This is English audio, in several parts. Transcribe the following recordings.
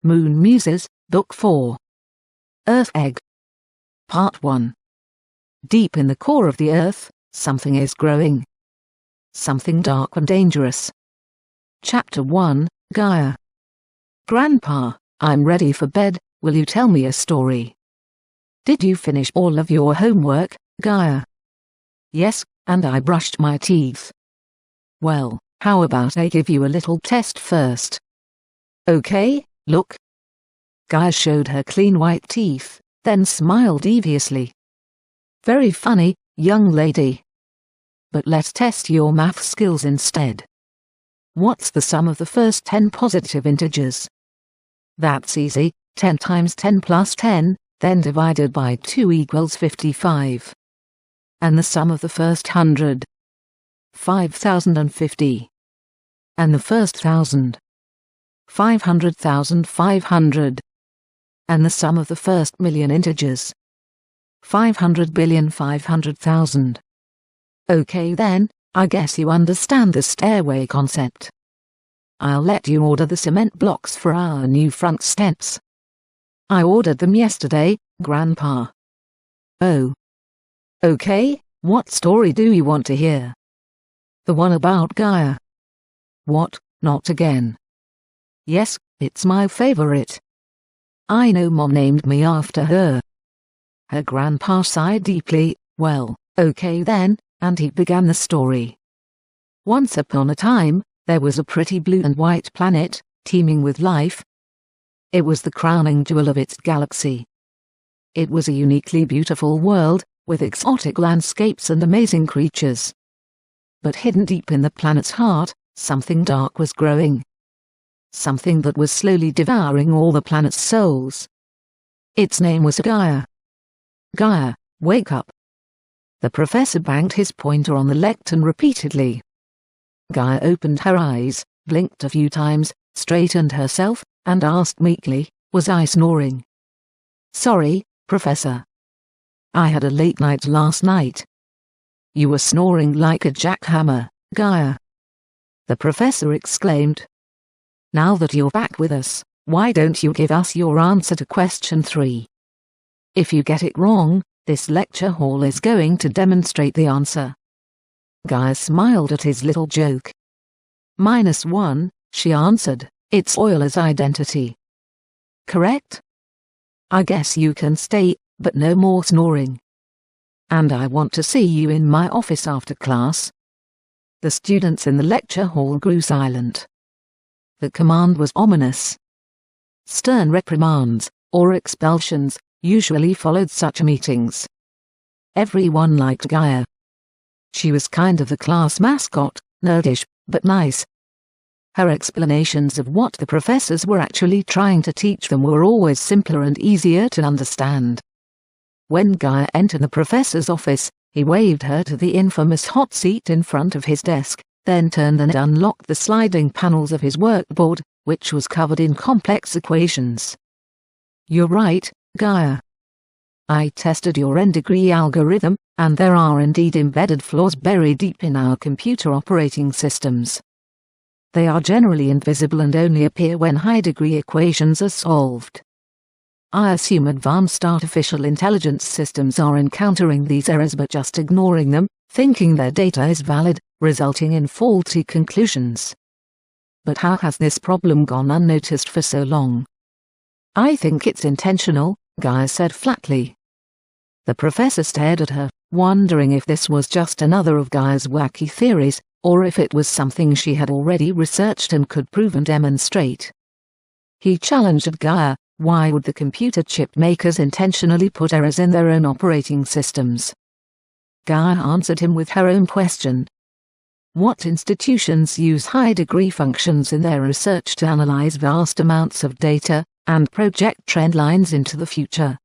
MOON-MUSES, Book 4. Earth Egg. Part 1. Deep in the core of the Earth, something is growing. Something dark and dangerous. Chapter 1, Gaia. Grandpa, I'm ready for bed, will you tell me a story? Did you finish all of your homework, Gaia? Yes, and I brushed my teeth. Well, how about I give you a little test first? Okay, look. Gaia showed her clean white teeth, then smiled deviously. Very funny, young lady. But let's test your math skills instead. What's the sum of the first 10 positive integers? That's easy, 10 times 10 plus 10, then divided by 2 equals 55. And the sum of the first 100? 5,050. And the first 1,000? 500,500. And the sum of the first million integers? 500,500,000. Okay then, I guess you understand the stairway concept. I'll let you order the cement blocks for our new front steps. I ordered them yesterday, Grandpa. Oh. Okay, what story do you want to hear? The one about Gaia. What, not again? Yes, it's my favorite. I know Mom named me after her. Her grandpa sighed deeply. Well, okay then, and he began the story. Once upon a time, there was a pretty blue and white planet, teeming with life. It was the crowning jewel of its galaxy. It was a uniquely beautiful world, with exotic landscapes and amazing creatures. But hidden deep in the planet's heart, something dark was growing. Something that was slowly devouring all the planet's souls. Its name was Gaia. Gaia, wake up. The professor banged his pointer on the lectern repeatedly. Gaia opened her eyes, blinked a few times, straightened herself, and asked meekly, was I snoring? Sorry, Professor. I had a late night last night. You were snoring like a jackhammer, Gaia. The professor exclaimed. Now that you're back with us, why don't you give us your answer to question 3? If you get it wrong, this lecture hall is going to demonstrate the answer. Gaia smiled at his little joke. -1, she answered, it's Euler's identity. Correct? I guess you can stay, but no more snoring. And I want to see you in my office after class. The students in the lecture hall grew silent. The command was ominous. Stern reprimands, or expulsions, usually followed such meetings. Everyone liked Gaia. She was kind of the class mascot, nerdish, but nice. Her explanations of what the professors were actually trying to teach them were always simpler and easier to understand. When Gaia entered the professor's office, he waved her to the infamous hot seat in front of his desk, then turned and unlocked the sliding panels of his workboard, which was covered in complex equations. You're right, Gaia. I tested your n-degree algorithm, and there are indeed embedded flaws buried deep in our computer operating systems. They are generally invisible and only appear when high-degree equations are solved. I assume advanced artificial intelligence systems are encountering these errors but just ignoring them, thinking their data is valid, resulting in faulty conclusions. But how has this problem gone unnoticed for so long? I think it's intentional, Gaia said flatly. The professor stared at her, wondering if this was just another of Gaia's wacky theories, or if it was something she had already researched and could prove and demonstrate. He challenged Gaia, why would the computer chip makers intentionally put errors in their own operating systems? Gaia answered him with her own question. What institutions use high-degree functions in their research to analyze vast amounts of data, and project trend lines into the future?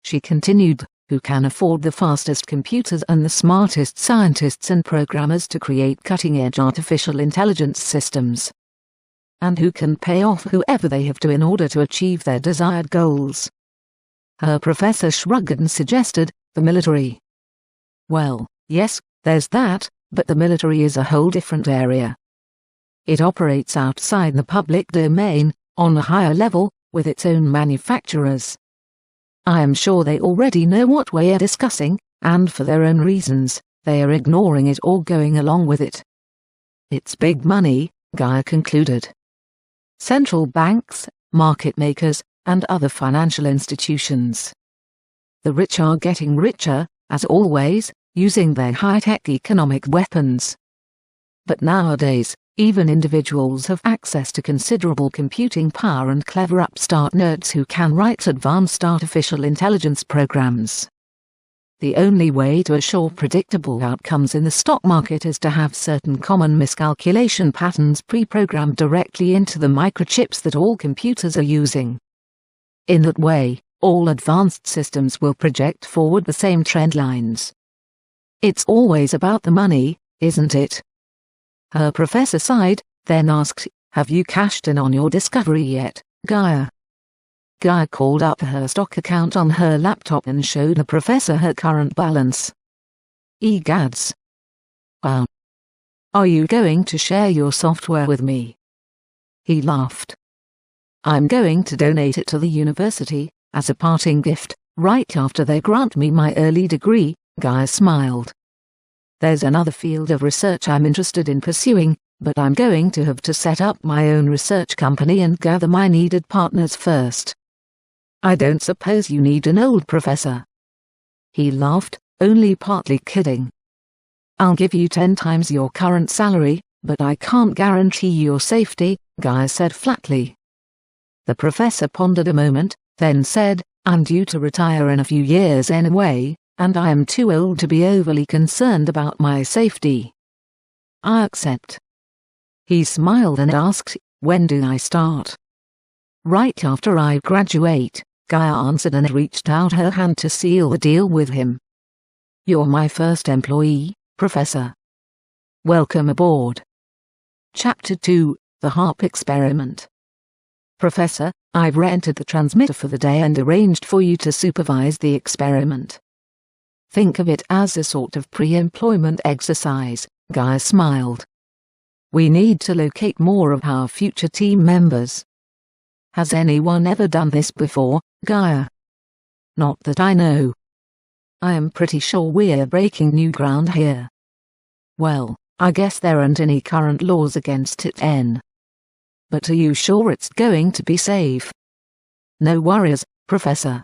She continued, who can afford the fastest computers and the smartest scientists and programmers to create cutting-edge artificial intelligence systems? And who can pay off whoever they have to in order to achieve their desired goals? Her professor shrugged and suggested, the military. Well, yes, there's that, but the military is a whole different area. It operates outside the public domain, on a higher level, with its own manufacturers. I am sure they already know what we're discussing, and for their own reasons, they are ignoring it or going along with it. It's big money, Gaia concluded. Central banks, market makers, and other financial institutions. The rich are getting richer, as always, using their high-tech economic weapons. But nowadays, even individuals have access to considerable computing power and clever upstart nerds who can write advanced artificial intelligence programs. The only way to assure predictable outcomes in the stock market is to have certain common miscalculation patterns pre-programmed directly into the microchips that all computers are using. In that way, all advanced systems will project forward the same trend lines. It's always about the money, isn't it? Her professor sighed, then asked, "Have you cashed in on your discovery yet, Gaia?" Gaia called up her stock account on her laptop and showed the professor her current balance. Egads. Wow. Are you going to share your software with me? He laughed. I'm going to donate it to the university, as a parting gift, right after they grant me my early degree, Gaia smiled. There's another field of research I'm interested in pursuing, but I'm going to have to set up my own research company and gather my needed partners first. I don't suppose you need an old professor. He laughed, only partly kidding. I'll give you 10 times your current salary, but I can't guarantee your safety, Gaia said flatly. The professor pondered a moment, then said, I'm due to retire in a few years anyway, and I am too old to be overly concerned about my safety. I accept. He smiled and asked, when do I start? Right after I graduate, Gaia answered and reached out her hand to seal the deal with him. You're my first employee, Professor. Welcome aboard. Chapter 2, The HARP Experiment. Professor, I've rented the transmitter for the day and arranged for you to supervise the experiment. Think of it as a sort of pre-employment exercise, Gaia smiled. We need to locate more of our future team members. Has anyone ever done this before, Gaia? Not that I know. I am pretty sure we're breaking new ground here. Well, I guess there aren't any current laws against it, But are you sure it's going to be safe? No worries, Professor.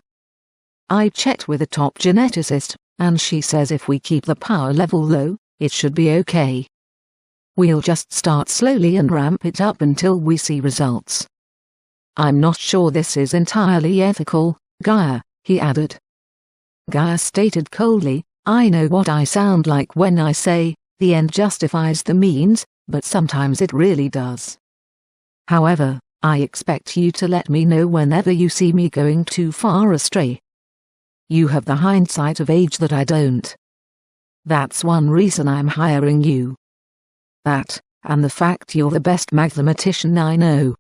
I checked with a top geneticist, and she says if we keep the power level low, it should be okay. We'll just start slowly and ramp it up until we see results. I'm not sure this is entirely ethical, Gaia, he added. Gaia stated coldly, I know what I sound like when I say, the end justifies the means, but sometimes it really does. However, I expect you to let me know whenever you see me going too far astray. You have the hindsight of age that I don't. That's one reason I'm hiring you. That, and the fact you're the best mathematician I know.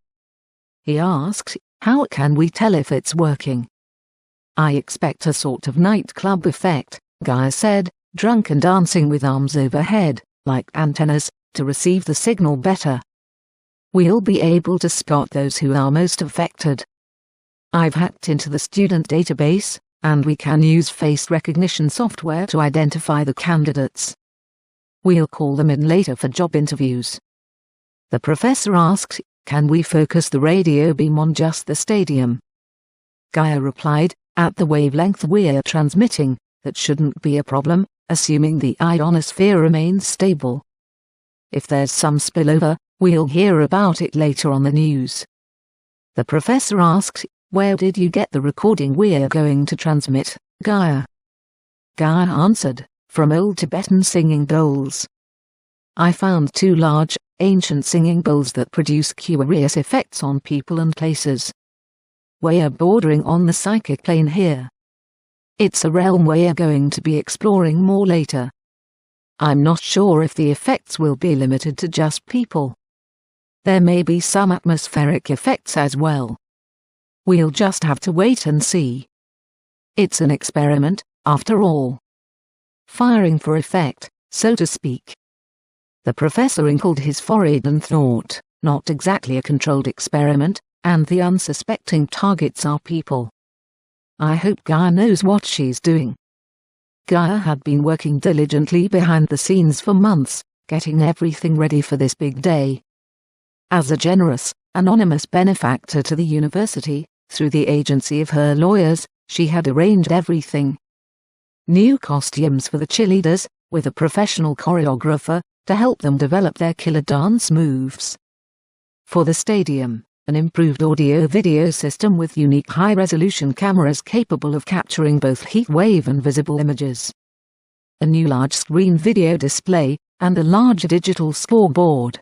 He asked, how can we tell if it's working? I expect a sort of nightclub effect, Gaia said, drunk and dancing with arms overhead, like antennas, to receive the signal better. We'll be able to spot those who are most affected. I've hacked into the student database, and we can use face recognition software to identify the candidates. We'll call them in later for job interviews. The professor asked, can we focus the radio beam on just the stadium? Gaia replied, at the wavelength we're transmitting, that shouldn't be a problem, assuming the ionosphere remains stable. If there's some spillover, we'll hear about it later on the news. The professor asked, where did you get the recording we're going to transmit, Gaia? Gaia answered, from old Tibetan singing bowls. I found 2 large, ancient singing bowls that produce curious effects on people and places. We're bordering on the psychic plane here. It's a realm we're going to be exploring more later. I'm not sure if the effects will be limited to just people. There may be some atmospheric effects as well. We'll just have to wait and see. It's an experiment, after all. Firing for effect, so to speak. The professor wrinkled his forehead and thought, not exactly a controlled experiment, and the unsuspecting targets are people. I hope Gaia knows what she's doing. Gaia had been working diligently behind the scenes for months, getting everything ready for this big day. As a generous, anonymous benefactor to the university, through the agency of her lawyers, she had arranged everything. New costumes for the cheerleaders, with a professional choreographer, to help them develop their killer dance moves. For the stadium, an improved audio-video system with unique high-resolution cameras capable of capturing both heat wave and visible images. A new large-screen video display, and a large digital scoreboard.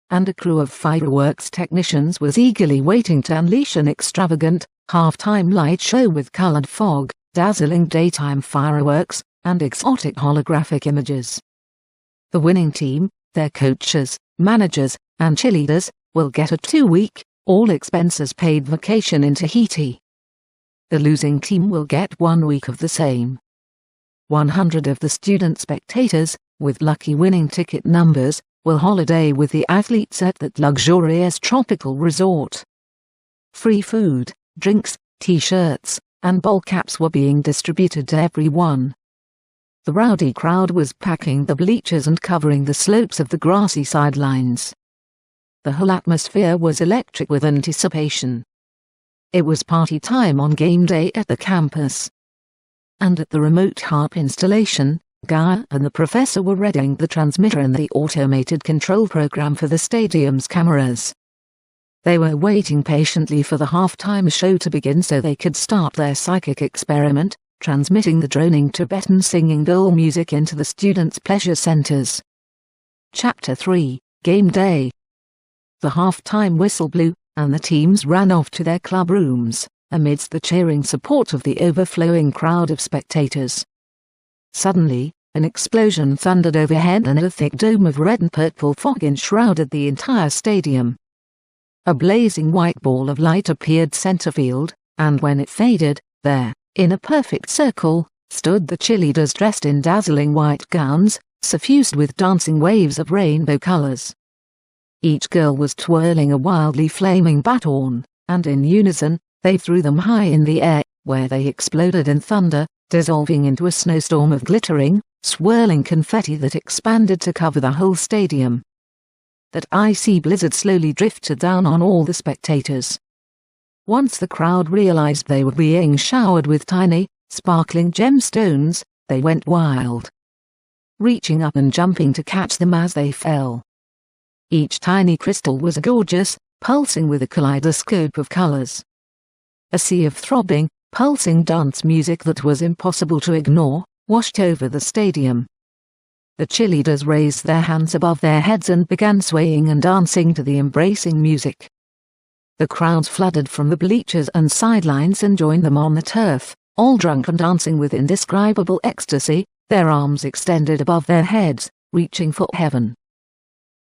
And a crew of fireworks technicians was eagerly waiting to unleash an extravagant, half-time light show with colored fog, dazzling daytime fireworks, and exotic holographic images. The winning team, their coaches, managers, and cheerleaders, will get a 2-week, all-expenses-paid vacation in Tahiti. The losing team will get 1 week of the same. 100 of the student spectators, with lucky winning ticket numbers, will holiday with the athletes at that luxurious tropical resort. Free food, drinks, t-shirts, and ball caps were being distributed to everyone. The rowdy crowd was packing the bleachers and covering the slopes of the grassy sidelines. The whole atmosphere was electric with anticipation. It was party time on game day at the campus. And at the remote harp installation, Gaia and the professor were readying the transmitter and the automated control program for the stadium's cameras. They were waiting patiently for the halftime show to begin so they could start their psychic experiment, transmitting the droning Tibetan singing bowl music into the students' pleasure centers. Chapter 3, Game Day. The halftime whistle blew, and the teams ran off to their club rooms, amidst the cheering support of the overflowing crowd of spectators. Suddenly, an explosion thundered overhead and a thick dome of red and purple fog enshrouded the entire stadium. A blazing white ball of light appeared center field, and when it faded, there, in a perfect circle, stood the cheerleaders dressed in dazzling white gowns, suffused with dancing waves of rainbow colors. Each girl was twirling a wildly flaming baton, and in unison, they threw them high in the air, where they exploded in thunder, dissolving into a snowstorm of glittering, swirling confetti that expanded to cover the whole stadium. That icy blizzard slowly drifted down on all the spectators. Once the crowd realized they were being showered with tiny, sparkling gemstones, they went wild, reaching up and jumping to catch them as they fell. Each tiny crystal was gorgeous, pulsing with a kaleidoscope of colors. A sea of throbbing, pulsing dance music that was impossible to ignore, washed over the stadium. The cheerleaders raised their hands above their heads and began swaying and dancing to the embracing music. The crowds flooded from the bleachers and sidelines and joined them on the turf, all drunk and dancing with indescribable ecstasy, their arms extended above their heads, reaching for heaven.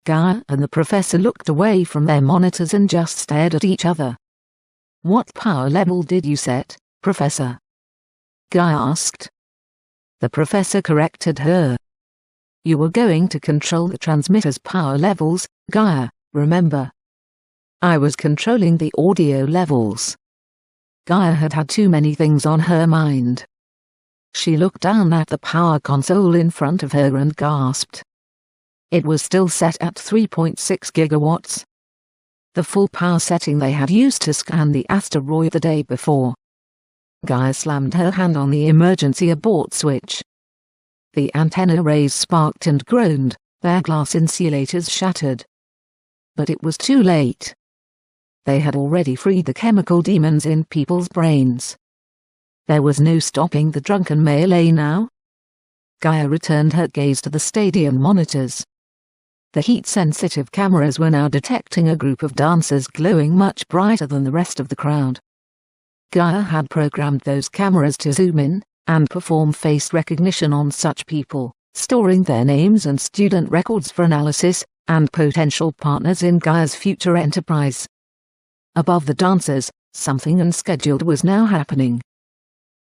Gaia and the professor looked away from their monitors and just stared at each other. "What power level did you set, Professor?" Gaia asked. The professor corrected her. "You were going to control the transmitter's power levels, Gaia, remember?" "I was controlling the audio levels." Gaia had had too many things on her mind. She looked down at the power console in front of her and gasped. It was still set at 3.6 gigawatts. The full power setting they had used to scan the asteroid the day before. Gaia slammed her hand on the emergency abort switch. The antenna rays sparked and groaned, their glass insulators shattered. But it was too late. They had already freed the chemical demons in people's brains. There was no stopping the drunken melee now. Gaia returned her gaze to the stadium monitors. The heat-sensitive cameras were now detecting a group of dancers glowing much brighter than the rest of the crowd. Gaia had programmed those cameras to zoom in and perform face recognition on such people, storing their names and student records for analysis, and potential partners in Gaia's future enterprise. Above the dancers, something unscheduled was now happening.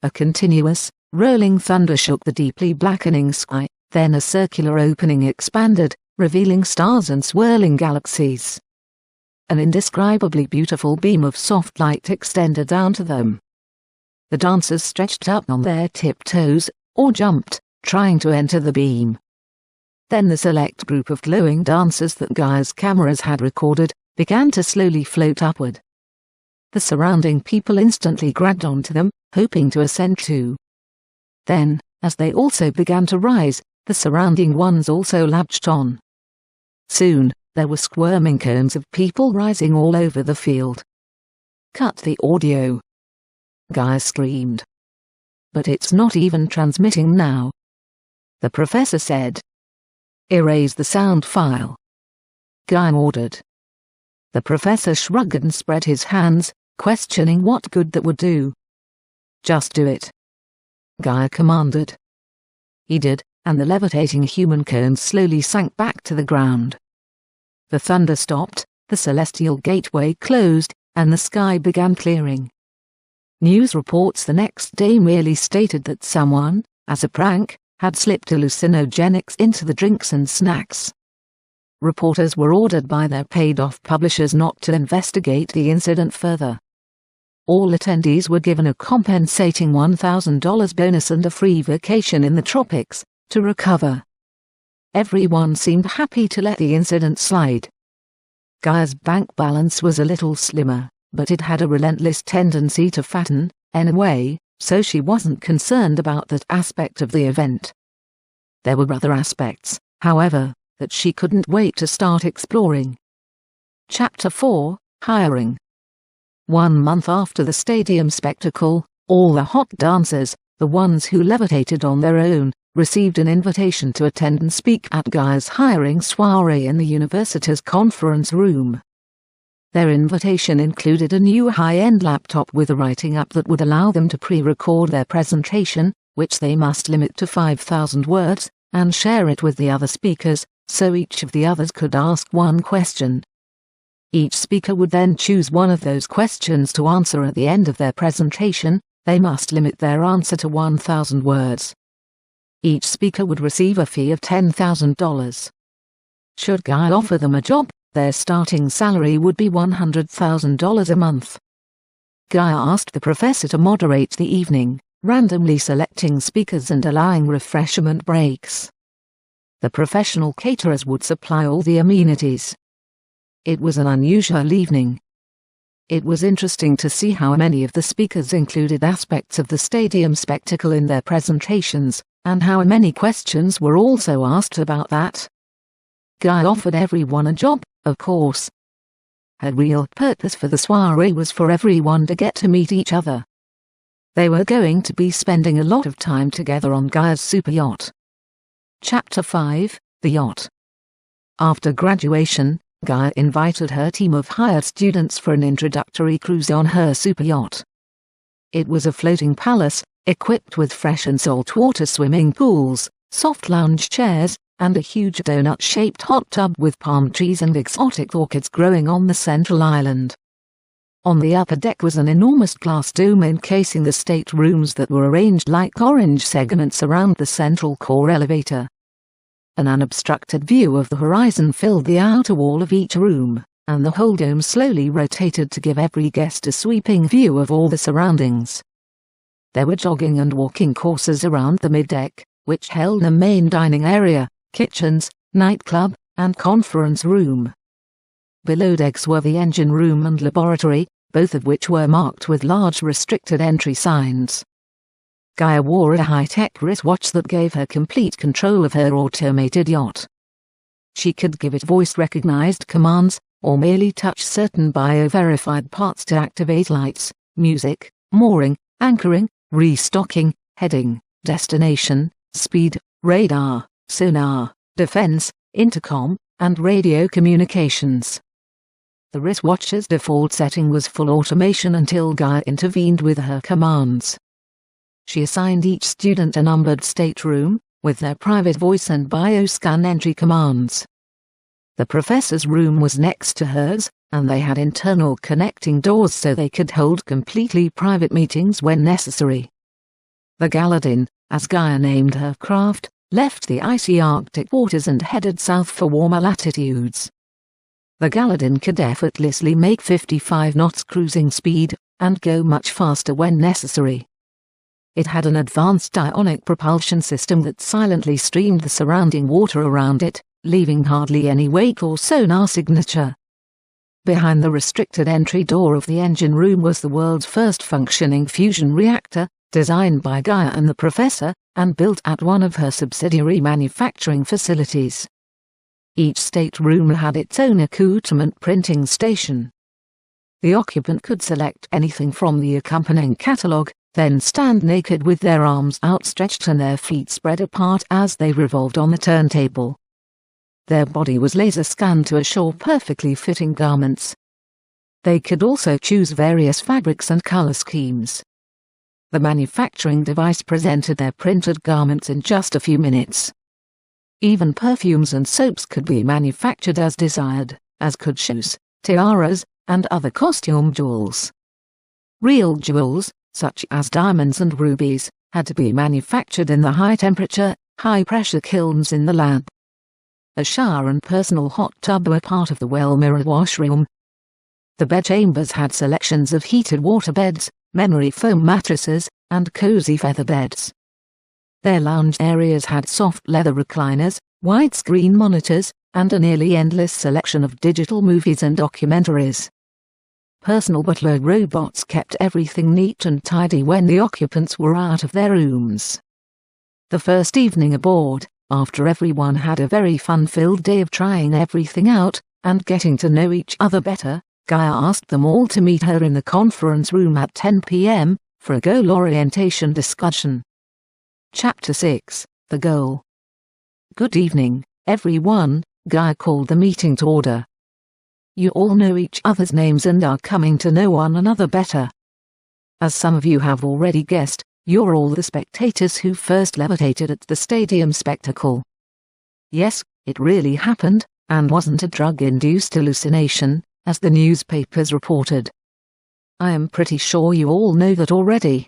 A continuous, rolling thunder shook the deeply blackening sky, then a circular opening expanded, revealing stars and swirling galaxies. an indescribably beautiful beam of soft light extended down to them. The dancers stretched up on their tiptoes, or jumped, trying to enter the beam. Then the select group of glowing dancers that Gaia's cameras had recorded began to slowly float upward. The surrounding people instantly grabbed onto them, hoping to ascend too. Then, as they also began to rise, the surrounding ones also latched on. Soon, there were squirming cones of people rising all over the field. "Cut the audio," Gaia screamed. "But it's not even transmitting now," the professor said. "Erase the sound file," Gaia ordered. The professor shrugged and spread his hands, questioning what good that would do. "Just do it," Gaia commanded. He did, and the levitating human cones slowly sank back to the ground. The thunder stopped, the celestial gateway closed, and the sky began clearing. News reports the next day merely stated that someone, as a prank, had slipped hallucinogenics into the drinks and snacks. Reporters were ordered by their paid-off publishers not to investigate the incident further. All attendees were given a compensating $1,000 bonus and a free vacation in the tropics, to recover. Everyone seemed happy to let the incident slide. Gaia's bank balance was a little slimmer, but it had a relentless tendency to fatten, anyway, so she wasn't concerned about that aspect of the event. There were other aspects, however, that she couldn't wait to start exploring. Chapter 4, Hiring. 1 month after the stadium spectacle, all the hot dancers, the ones who levitated on their own, received an invitation to attend and speak at Gaia's hiring soiree in the university's conference room. Their invitation included a new high-end laptop with a writing app that would allow them to pre-record their presentation, which they must limit to 5,000 words, and share it with the other speakers, so each of the others could ask one question. Each speaker would then choose one of those questions to answer at the end of their presentation. They must limit their answer to 1,000 words. Each speaker would receive a fee of $10,000. Should Gaia offer them a job, their starting salary would be $100,000 a month. Gaia asked the professor to moderate the evening, randomly selecting speakers and allowing refreshment breaks. The professional caterers would supply all the amenities. It was an unusual evening. It was interesting to see how many of the speakers included aspects of the stadium spectacle in their presentations, and how many questions were also asked about that. Gaia offered everyone a job, of course. Her real purpose for the soiree was for everyone to get to meet each other. They were going to be spending a lot of time together on Gaia's super yacht. Chapter 5, The Yacht. After graduation, Gaia invited her team of hired students for an introductory cruise on her super yacht. It was a floating palace, equipped with fresh and saltwater swimming pools, soft lounge chairs, and a huge donut-shaped hot tub with palm trees and exotic orchids growing on the central island. On the upper deck was an enormous glass dome encasing the staterooms that were arranged like orange segments around the central core elevator. An unobstructed view of the horizon filled the outer wall of each room, and the whole dome slowly rotated to give every guest a sweeping view of all the surroundings. There were jogging and walking courses around the middeck, which held a main dining area, kitchens, nightclub, and conference room. Below decks were the engine room and laboratory, both of which were marked with large restricted entry signs. Gaia wore a high-tech wristwatch that gave her complete control of her automated yacht. She could give it voice-recognized commands, or merely touch certain bio-verified parts to activate lights, music, mooring, anchoring, restocking, heading, destination, speed, radar, sonar, defense, intercom, and radio communications. The wristwatch's default setting was full automation until Gaia intervened with her commands. She assigned each student a numbered stateroom, with their private voice and bioscan entry commands. The professor's room was next to hers, and they had internal connecting doors so they could hold completely private meetings when necessary. The Galadin, as Gaia named her craft, left the icy Arctic waters and headed south for warmer latitudes. The Galadin could effortlessly make 55 knots cruising speed, and go much faster when necessary. It had an advanced ionic propulsion system that silently streamed the surrounding water around it, leaving hardly any wake or sonar signature. Behind the restricted entry door of the engine room was the world's first functioning fusion reactor, designed by Gaia and the Professor, and built at one of her subsidiary manufacturing facilities. Each stateroom had its own accoutrement printing station. The occupant could select anything from the accompanying catalogue, then stand naked with their arms outstretched and their feet spread apart as they revolved on the turntable. Their body was laser scanned to assure perfectly fitting garments. They could also choose various fabrics and color schemes. The manufacturing device presented their printed garments in just a few minutes. Even perfumes and soaps could be manufactured as desired, as could shoes, tiaras, and other costume jewels. Real jewels, such as diamonds and rubies, had to be manufactured in the high-temperature, high-pressure kilns in the lab. A shower and personal hot tub were part of the well-mirrored washroom. The bedchambers had selections of heated waterbeds, memory foam mattresses, and cozy feather beds. Their lounge areas had soft leather recliners, widescreen monitors, and a nearly endless selection of digital movies and documentaries. Personal butler robots kept everything neat and tidy when the occupants were out of their rooms. The first evening aboard, after everyone had a very fun-filled day of trying everything out, and getting to know each other better, Gaia asked them all to meet her in the conference room at 10 p.m, for a goal orientation discussion. Chapter 6, The Goal. Good evening, everyone, Gaia called the meeting to order. You all know each other's names and are coming to know one another better. As some of you have already guessed, you're all the spectators who first levitated at the stadium spectacle. Yes, it really happened, and wasn't a drug-induced hallucination, as the newspapers reported. I am pretty sure you all know that already.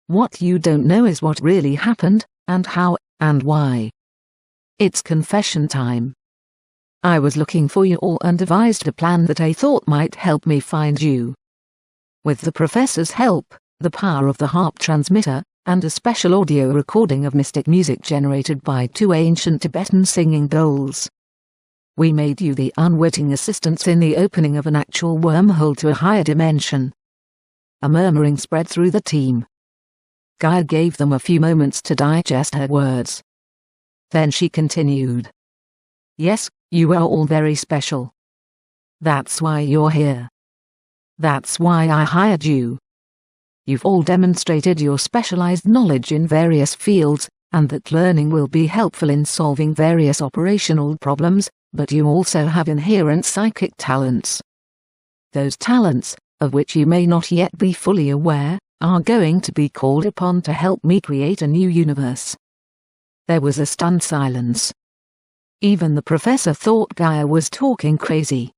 What you don't know is what really happened, and how, and why. It's confession time. I was looking for you all and devised a plan that I thought might help me find you. With the Professor's help, the power of the harp transmitter, and a special audio recording of mystic music generated by 2 ancient Tibetan singing bowls. We made you the unwitting assistants in the opening of an actual wormhole to a higher dimension. A murmuring spread through the team. Gaia gave them a few moments to digest her words. Then she continued. Yes, you are all very special. That's why you're here. That's why I hired you. You've all demonstrated your specialized knowledge in various fields, and that learning will be helpful in solving various operational problems, but you also have inherent psychic talents. Those talents, of which you may not yet be fully aware, are going to be called upon to help me create a new universe. There was a stunned silence. Even the Professor thought Gaia was talking crazy.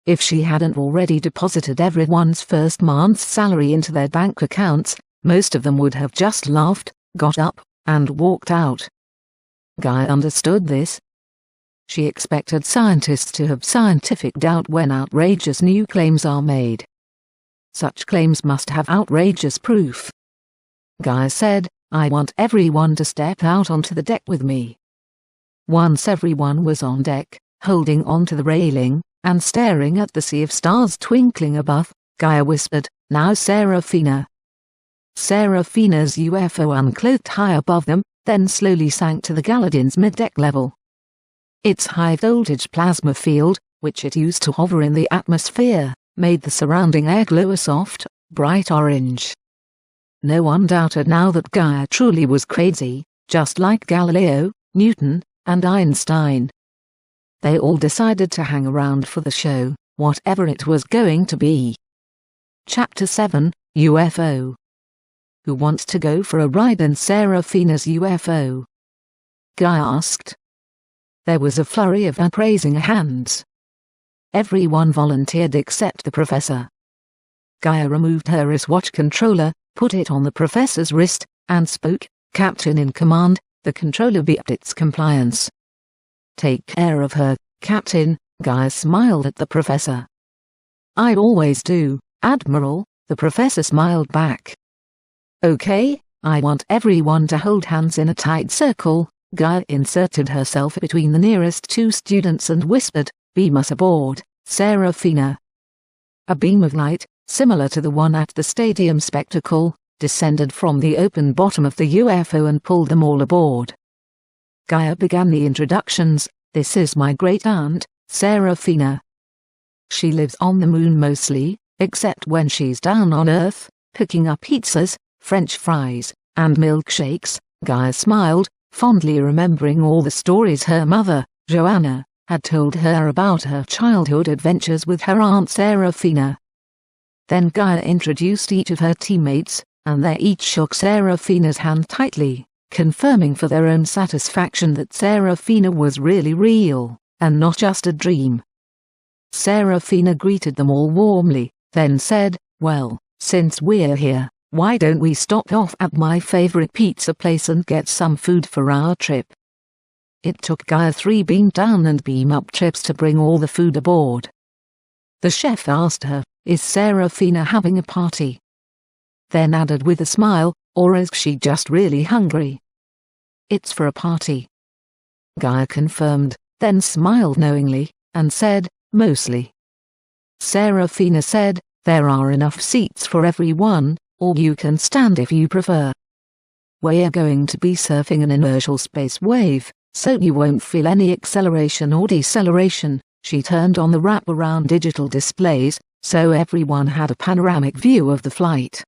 If she hadn't already deposited everyone's first month's salary into their bank accounts, most of them would have just laughed, got up, and walked out. Gaia understood this. She expected scientists to have scientific doubt when outrageous new claims are made. Such claims must have outrageous proof. Gaia said, I want everyone to step out onto the deck with me. Once everyone was on deck, holding onto the railing, and staring at the sea of stars twinkling above, Gaia whispered, Now Seraphina. Seraphina's UFO uncloaked high above them, then slowly sank to the Galadin's mid-deck level. Its high-voltage plasma field, which it used to hover in the atmosphere, made the surrounding air glow a soft, bright orange. No one doubted now that Gaia truly was crazy, just like Galileo, Newton, and Einstein. They all decided to hang around for the show, whatever it was going to be. Chapter 7, UFO. Who wants to go for a ride in Seraphina's UFO? Gaia asked. There was a flurry of upraising hands. Everyone volunteered except the Professor. Gaia removed her wristwatch controller, put it on the Professor's wrist, and spoke, Captain in command, the controller beeped its compliance. Take care of her, Captain, Gaia smiled at the professor. "I always do, Admiral," the professor smiled back. "Okay, I want everyone to hold hands in a tight circle." Gaia inserted herself between the nearest two students and whispered, "Beam us aboard, Serafina." A beam of light, similar to the one at the stadium spectacle, descended from the open bottom of the UFO and pulled them all aboard. Gaia began the introductions. "This is my great-aunt, Serafina. She lives on the moon mostly, except when she's down on Earth, picking up pizzas, French fries, and milkshakes." Gaia smiled, fondly remembering all the stories her mother, Joanna, had told her about her childhood adventures with her Aunt Serafina. Then Gaia introduced each of her teammates, and they each shook Serafina's hand tightly, confirming for their own satisfaction that Serafina was really real, and not just a dream. Serafina greeted them all warmly, then said, "Well, since we're here, why don't we stop off at my favorite pizza place and get some food for our trip?" It took Gaia 3 beam down and beam up trips to bring all the food aboard. The chef asked her, "Is Serafina having a party?" Then added with a smile, "Or is she just really hungry?" "It's for a party," Gaia confirmed, then smiled knowingly, and said, "Mostly." Serafina said, "There are enough seats for everyone, or you can stand if you prefer. We're going to be surfing an inertial space wave, so you won't feel any acceleration or deceleration." She turned on the wraparound digital displays, so everyone had a panoramic view of the flight.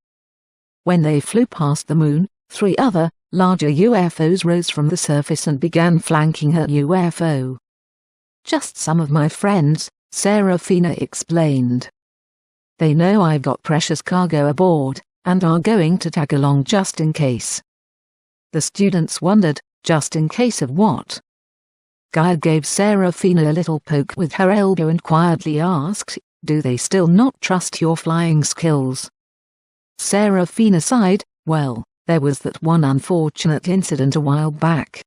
When they flew past the moon, 3 other, larger UFOs rose from the surface and began flanking her UFO. "Just some of my friends," Serafina explained. "They know I've got precious cargo aboard, and are going to tag along just in case." The students wondered, just in case of what? Gaia gave Serafina a little poke with her elbow and quietly asked, "Do they still not trust your flying skills?" Serafina sighed, "Well, there was that one unfortunate incident a while back.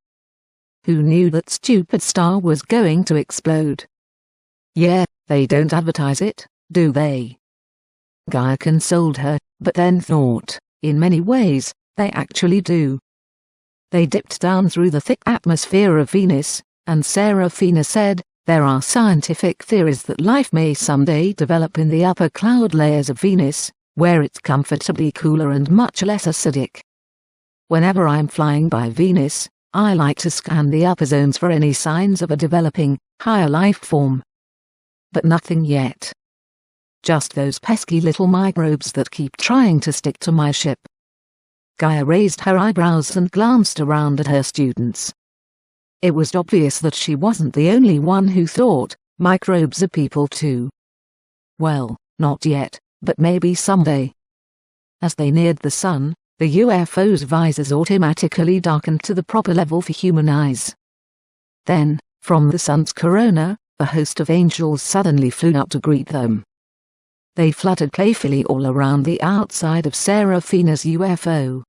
Who knew that stupid star was going to explode?" "Yeah, they don't advertise it, do they?" Gaia consoled her, but then thought, in many ways, they actually do. They dipped down through the thick atmosphere of Venus, and Serafina said, "There are scientific theories that life may someday develop in the upper cloud layers of Venus, where it's comfortably cooler and much less acidic. Whenever I'm flying by Venus, I like to scan the upper zones for any signs of a developing, higher life form. But nothing yet. Just those pesky little microbes that keep trying to stick to my ship." Gaia raised her eyebrows and glanced around at her students. It was obvious that she wasn't the only one who thought, microbes are people too. Well, not yet, but maybe someday. As they neared the sun, the UFO's visors automatically darkened to the proper level for human eyes. Then, from the sun's corona, a host of angels suddenly flew up to greet them. They fluttered playfully all around the outside of Serafina's UFO.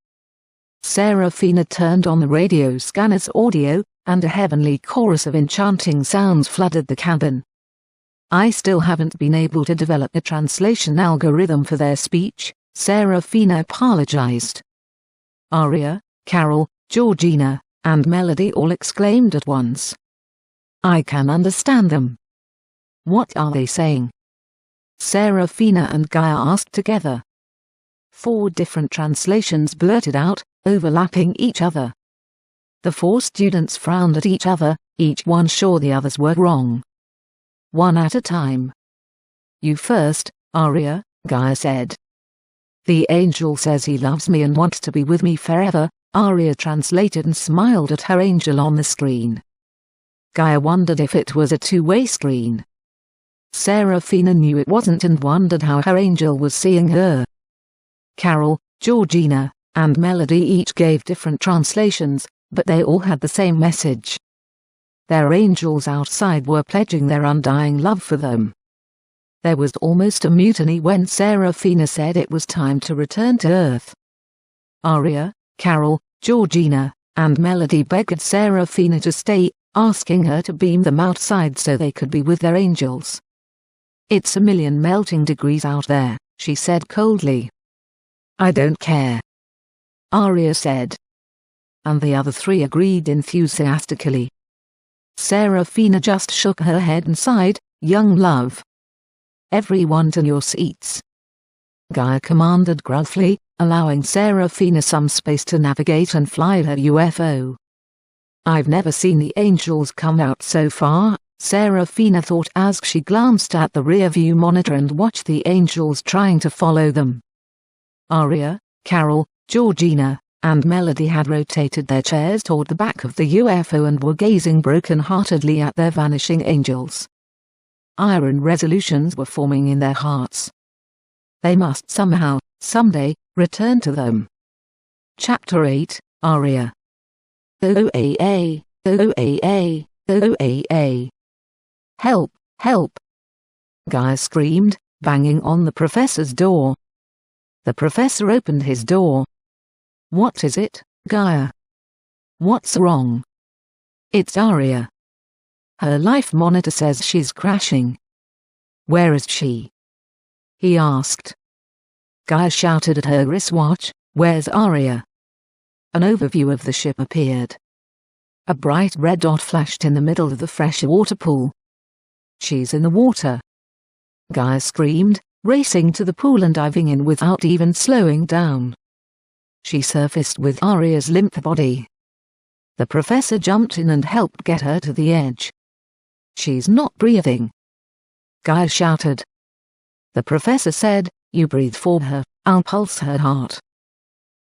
Serafina turned on the radio scanner's audio, and a heavenly chorus of enchanting sounds flooded the cabin. "I still haven't been able to develop a translation algorithm for their speech," Serafina apologized. Aria, Carol, Georgina, and Melody all exclaimed at once. "I can understand them." "What are they saying?" Serafina and Gaia asked together. 4 different translations blurted out, overlapping each other. The 4 students frowned at each other, each one sure the others were wrong. One at a time. "You first, Aria," Gaia said. "The angel says he loves me and wants to be with me forever," Aria translated and smiled at her angel on the screen. Gaia wondered if it was a two-way screen. Serafina knew it wasn't and wondered how her angel was seeing her. Carol, Georgina, and Melody each gave different translations, but they all had the same message. Their angels outside were pledging their undying love for them. There was almost a mutiny when Serafina said it was time to return to Earth. Aria, Carol, Georgina, and Melody begged Serafina to stay, asking her to beam them outside so they could be with their angels. "It's a million melting degrees out there," she said coldly. "I don't care," Arya said. And the other three agreed enthusiastically. Serafina just shook her head and sighed, "Young love. Everyone to your seats," Gaia commanded gruffly, allowing Serafina some space to navigate and fly her UFO. "I've never seen the angels come out so far," Serafina thought as she glanced at the rear-view monitor and watched the angels trying to follow them. Arya, Carol, Georgina, and Melody had rotated their chairs toward the back of the UFO and were gazing broken-heartedly at their vanishing angels. Iron resolutions were forming in their hearts. They must somehow, someday, return to them. Chapter 8, Arya. OAA, OAA, OAA. "Help, help!" Gaia screamed, banging on the professor's door. The professor opened his door. "What is it, Gaia? What's wrong?" "It's Arya. Her life monitor says she's crashing." "Where is she?" he asked. Gaia shouted at her wristwatch, "Where's Arya?" An overview of the ship appeared. A bright red dot flashed in the middle of the freshwater pool. "She's in the water!" Gaia screamed, racing to the pool and diving in without even slowing down. She surfaced with Arya's limp body. The professor jumped in and helped get her to the edge. "She's not breathing," Gaia shouted. The professor said, "You breathe for her, I'll pulse her heart."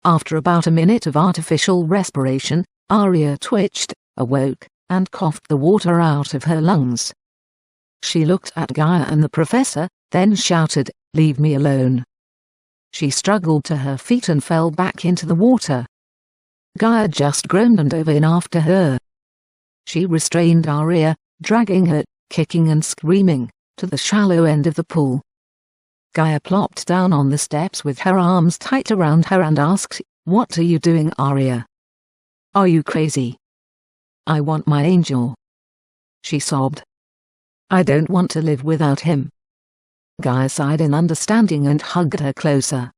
After about a minute of artificial respiration, Arya twitched, awoke, and coughed the water out of her lungs. She looked at Gaia and the professor, then shouted, "Leave me alone." She struggled to her feet and fell back into the water. Gaia just groaned and dove in after her. She restrained Arya, dragging her, kicking and screaming, to the shallow end of the pool. Gaia plopped down on the steps with her arms tight around her and asked, "What are you doing, Arya? Are you crazy?" "I want my angel," she sobbed. "I don't want to live without him." Gaia sighed in understanding and hugged her closer.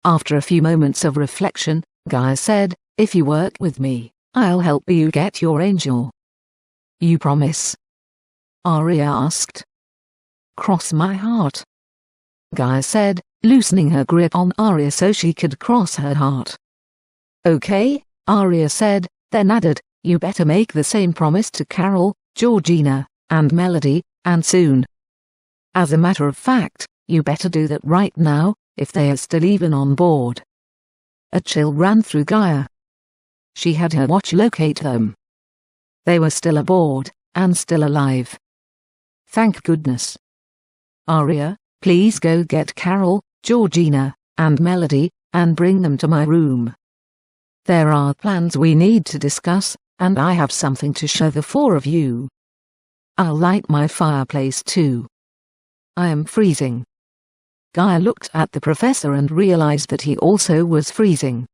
After a few moments of reflection, Gaia said, "If you work with me, I'll help you get your angel." "You promise?" Arya asked. "Cross my heart," Gaia said, loosening her grip on Arya so she could cross her heart. "Okay," Arya said, then added, "You better make the same promise to Carol, Georgina, and Melody, and soon. As a matter of fact, you better do that right now, if they are still even on board." A chill ran through Gaia. She had her watch locate them. They were still aboard, and still alive. Thank goodness. "Arya, please go get Carol, Georgina, and Melody, and bring them to my room. There are plans we need to discuss, and I have something to show the four of you. I'll light my fireplace too. I am freezing." Gaia looked at the professor and realized that he also was freezing.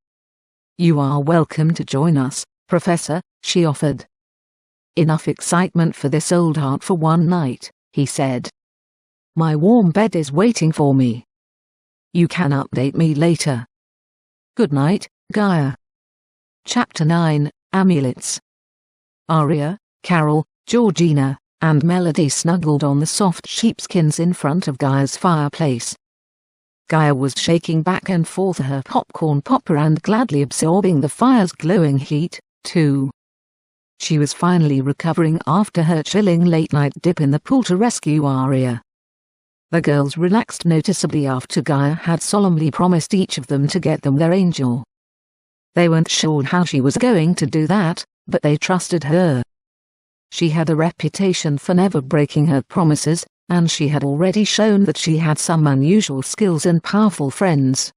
"You are welcome to join us, Professor," she offered. "Enough excitement for this old heart for one night," he said. "My warm bed is waiting for me. You can update me later. Good night, Gaia." Chapter 9, Amulets. Arya, Carol, Georgina, and Melody snuggled on the soft sheepskins in front of Gaia's fireplace. Gaia was shaking back and forth her popcorn popper and gladly absorbing the fire's glowing heat, too. She was finally recovering after her chilling late-night dip in the pool to rescue Arya. The girls relaxed noticeably after Gaia had solemnly promised each of them to get them their angel. They weren't sure how she was going to do that, but they trusted her. She had a reputation for never breaking her promises, and she had already shown that she had some unusual skills and powerful friends.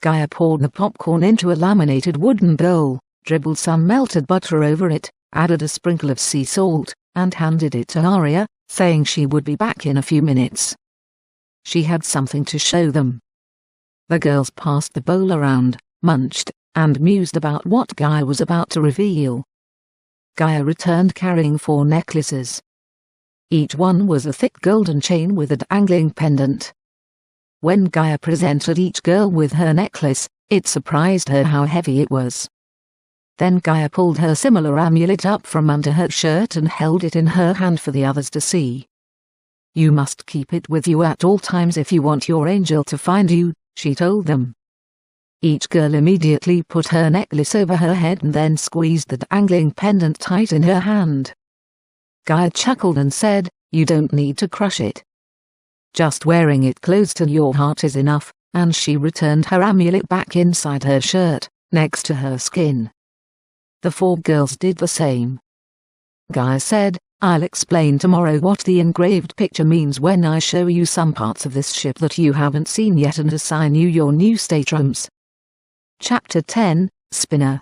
Gaia poured the popcorn into a laminated wooden bowl, dribbled some melted butter over it, added a sprinkle of sea salt, and handed it to Arya, saying she would be back in a few minutes. She had something to show them. The girls passed the bowl around, munched, and mused about what Gaia was about to reveal. Gaia returned carrying 4 necklaces. Each one was a thick golden chain with a dangling pendant. When Gaia presented each girl with her necklace, it surprised her how heavy it was. Then Gaia pulled her similar amulet up from under her shirt and held it in her hand for the others to see. "You must keep it with you at all times if you want your angel to find you," she told them. Each girl immediately put her necklace over her head and then squeezed the dangling pendant tight in her hand. Gaia chuckled and said, "You don't need to crush it. Just wearing it close to your heart is enough," and she returned her amulet back inside her shirt, next to her skin. The 4 girls did the same. Gaia said, "I'll explain tomorrow what the engraved picture means when I show you some parts of this ship that you haven't seen yet and assign you your new staterooms." Chapter 10, Spinner.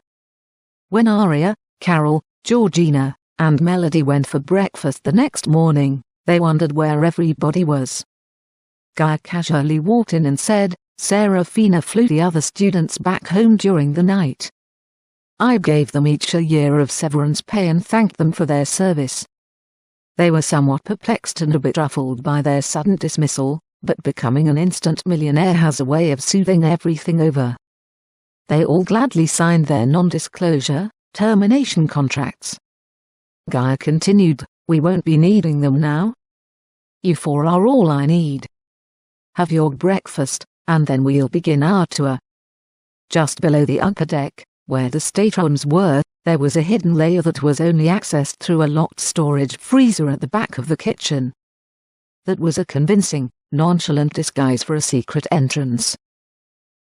When Aria, Carol, Georgina, and Melody went for breakfast the next morning, they wondered where everybody was. Gaia casually walked in and said, "Serafina flew the other students back home during the night. I gave them each a year of severance pay and thanked them for their service." They were somewhat perplexed and a bit ruffled by their sudden dismissal, but becoming an instant millionaire has a way of smoothing everything over. They all gladly signed their non-disclosure, termination contracts. Gaia continued, "We won't be needing them now. You 4 are all I need. Have your breakfast, and then we'll begin our tour." Just below the upper deck, where the staterooms were, there was a hidden layer that was only accessed through a locked storage freezer at the back of the kitchen. That was a convincing, nonchalant disguise for a secret entrance.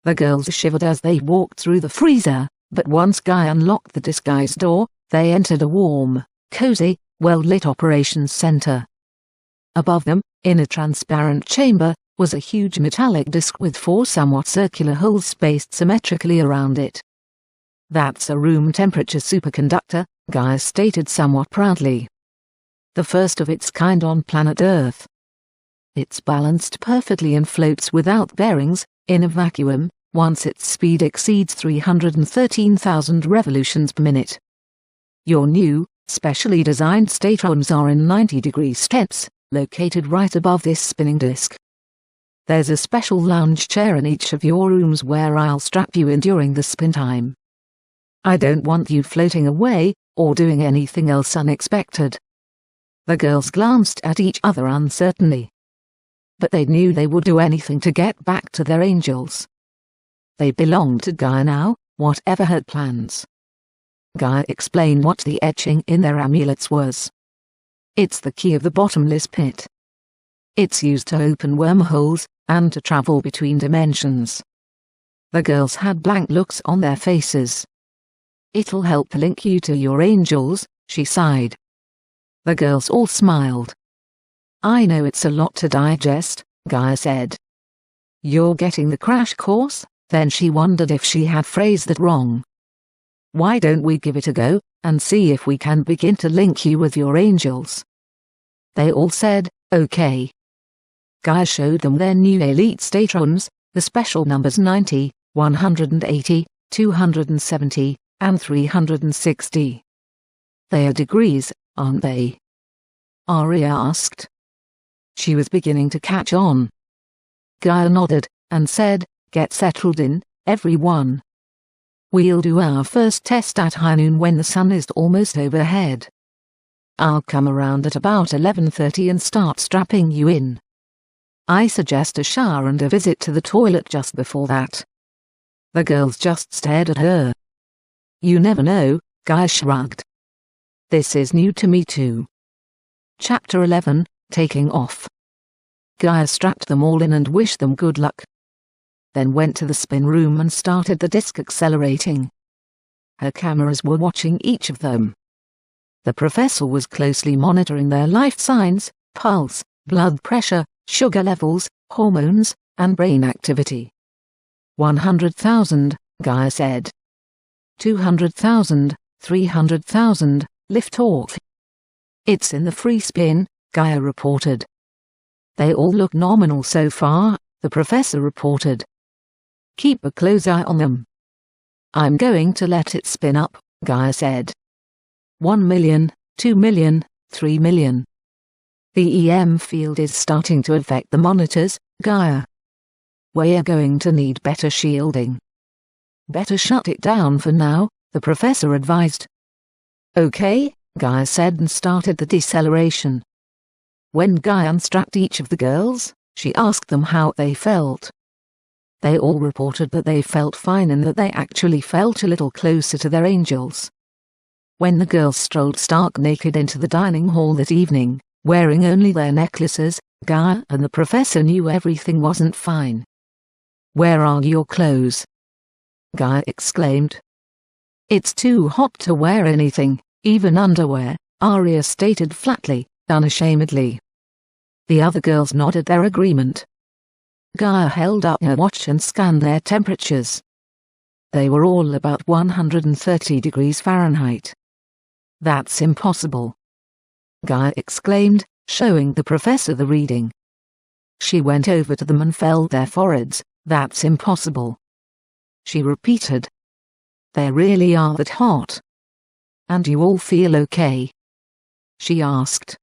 The girls shivered as they walked through the freezer, but once Gaia unlocked the disguise door, they entered a warm, cozy, well-lit operations center. Above them, in a transparent chamber, was a huge metallic disc with 4 somewhat circular holes spaced symmetrically around it. "That's a room-temperature superconductor," Gaia stated somewhat proudly. "The first of its kind on planet Earth. It's balanced perfectly and floats without bearings, in a vacuum, once its speed exceeds 313,000 revolutions per minute. Your new, specially designed staterooms are in 90-degree steps, located right above this spinning disc. There's a special lounge chair in each of your rooms where I'll strap you in during the spin time. I don't want you floating away, or doing anything else unexpected." The girls glanced at each other uncertainly. But they knew they would do anything to get back to their angels. They belonged to Gaia now, whatever her plans. Gaia explained what the etching in their amulets was. "It's the key of the bottomless pit. It's used to open wormholes, and to travel between dimensions." The girls had blank looks on their faces. "It'll help link you to your angels," she sighed. The girls all smiled. "I know it's a lot to digest," Gaia said. "You're getting the crash course?" Then she wondered if she had phrased that wrong. "Why don't we give it a go, and see if we can begin to link you with your angels?" They all said, "Okay." Gaia showed them their new elite staterooms, the special numbers 90, 180, 270, and 360. "They are degrees, aren't they?" Aria asked. She was beginning to catch on. Gaia nodded, and said, "Get settled in, everyone. We'll do our first test at high noon when the sun is almost overhead. I'll come around at about 11:30 and start strapping you in. I suggest a shower and a visit to the toilet just before that." The girls just stared at her. "You never know," Gaia shrugged. "This is new to me too." Chapter 11, Taking Off. Gaia strapped them all in and wished them good luck. Then went to the spin room and started the disc accelerating. Her cameras were watching each of them. The professor was closely monitoring their life signs, pulse, blood pressure, sugar levels, hormones, and brain activity. 100,000, Gaia said. 200,000, 300,000, lift off. It's in the free spin, Gaia reported. They all look nominal so far, the professor reported. Keep a close eye on them. I'm going to let it spin up, Gaia said. 1 million, 2 million, 3 million. The EM field is starting to affect the monitors, Gaia. We're going to need better shielding. Better shut it down for now, the professor advised. Okay, Gaia said and started the deceleration. When Gaia unstrapped each of the girls, she asked them how they felt. They all reported that they felt fine and that they actually felt a little closer to their angels. When the girls strolled stark naked into the dining hall that evening, wearing only their necklaces, Gaia and the professor knew everything wasn't fine. "Where are your clothes?" Gaia exclaimed. "It's too hot to wear anything, even underwear," Arya stated flatly, unashamedly. The other girls nodded their agreement. Gaia held up her watch and scanned their temperatures. They were all about 130 degrees Fahrenheit. "That's impossible," Gaia exclaimed, showing the professor the reading. She went over to them and felt their foreheads. "That's impossible," she repeated. "They really are that hot." "And you all feel okay?" she asked.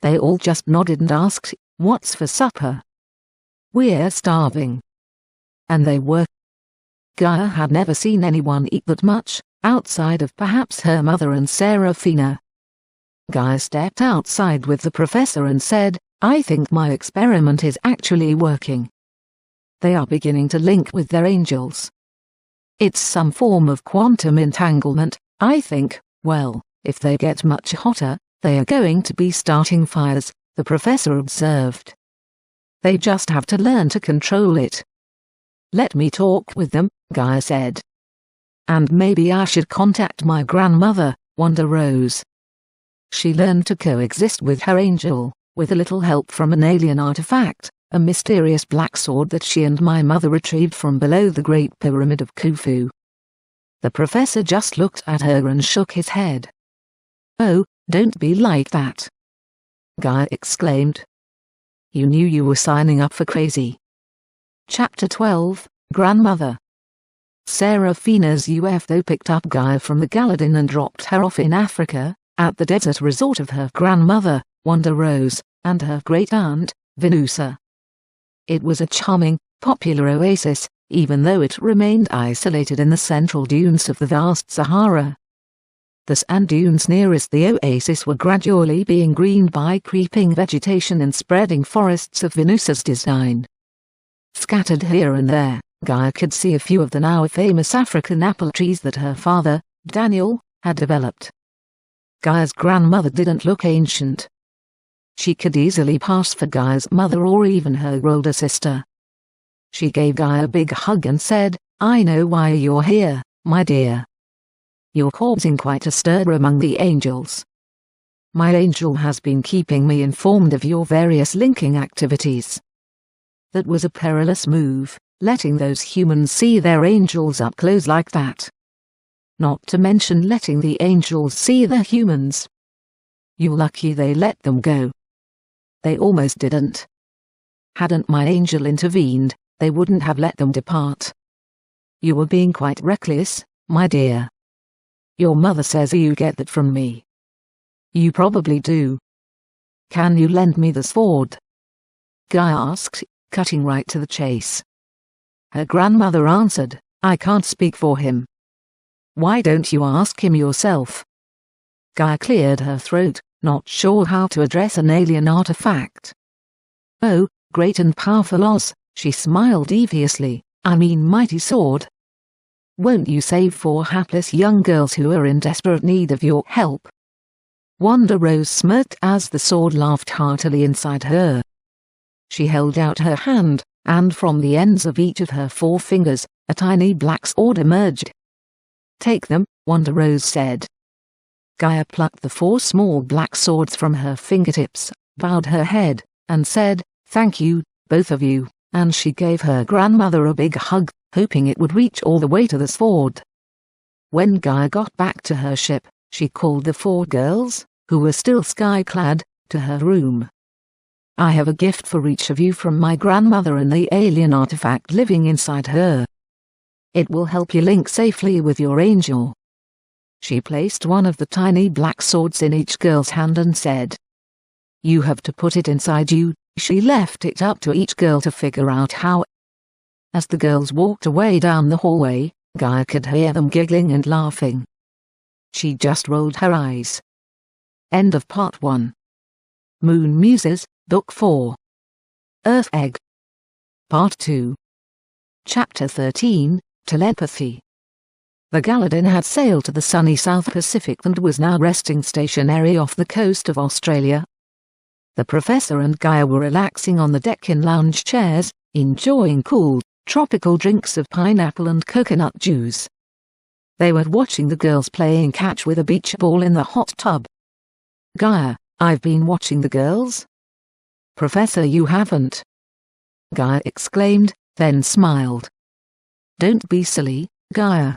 They all just nodded and asked, "What's for supper?" "We're starving." And they were. Gaia had never seen anyone eat that much, outside of perhaps her mother and Serafina. Gaia stepped outside with the professor and said, "I think my experiment is actually working. They are beginning to link with their angels. It's some form of quantum entanglement, I think. Well, if they get much hotter, they are going to be starting fires," the professor observed. "They just have to learn to control it." "Let me talk with them," Gaia said. "And maybe I should contact my grandmother," Wanda rose. She learned to coexist with her angel, with a little help from an alien artifact, a mysterious black sword that she and my mother retrieved from below the Great Pyramid of Khufu. The professor just looked at her and shook his head. "Oh, don't be like that," Gaia exclaimed. "You knew you were signing up for crazy." Chapter 12, Grandmother. Serafina's UFO picked up Gaia from the Galadin and dropped her off in Africa, at the desert resort of her grandmother, Wanda Rose, and her great-aunt, Venusa. It was a charming, popular oasis, even though it remained isolated in the central dunes of the vast Sahara. The sand dunes nearest the oasis were gradually being greened by creeping vegetation and spreading forests of Venusa's design. Scattered here and there, Gaia could see a few of the now famous African apple trees that her father, Daniel, had developed. Gaia's grandmother didn't look ancient. She could easily pass for Gaia's mother or even her older sister. She gave Gaia a big hug and said, "I know why you're here, my dear. You're causing quite a stir among the angels. My angel has been keeping me informed of your various linking activities. That was a perilous move, letting those humans see their angels up close like that. Not to mention letting the angels see the humans. You're lucky they let them go. They almost didn't. Hadn't my angel intervened, they wouldn't have let them depart. You were being quite reckless, my dear. Your mother says you get that from me. You probably do. Can you lend me the sword?" Gaia asked, cutting right to the chase. Her grandmother answered, "I can't speak for him." "Why don't you ask him yourself?" Gaia cleared her throat, not sure how to address an alien artifact. "Oh, great and powerful Oz," she smiled deviously, "I mean mighty sword. Won't you save 4 hapless young girls who are in desperate need of your help?" Wanda Rose smirked as the sword laughed heartily inside her. She held out her hand, and from the ends of each of her 4 fingers, a tiny black sword emerged. "Take them," Wanda Rose said. Gaia plucked the 4 small black swords from her fingertips, bowed her head, and said, "Thank you, both of you," and she gave her grandmother a big hug, hoping it would reach all the way to the sword. When Gaia got back to her ship, she called the 4 girls, who were still sky-clad, to her room. "I have a gift for each of you from my grandmother and the alien artifact living inside her. It will help you link safely with your angel." she placed one of the tiny black swords in each girl's hand and said, "You have to put it inside you." She left it up to each girl to figure out how. As the girls walked away down the hallway, Gaia could hear them giggling and laughing. She just rolled her eyes. End of Part 1. MOON-MUSES, Book 4. Earth Egg. Part 2. Chapter 13, Telepathy. The Galadin had sailed to the sunny South Pacific and was now resting stationary off the coast of Australia. The Professor and Gaia were relaxing on the deck in lounge chairs, enjoying cool, tropical drinks of pineapple and coconut juice. They were watching the girls playing catch with a beach ball in the hot tub. "Gaia, I've been watching the girls." "Professor, you haven't," Gaia exclaimed, then smiled. "Don't be silly, Gaia.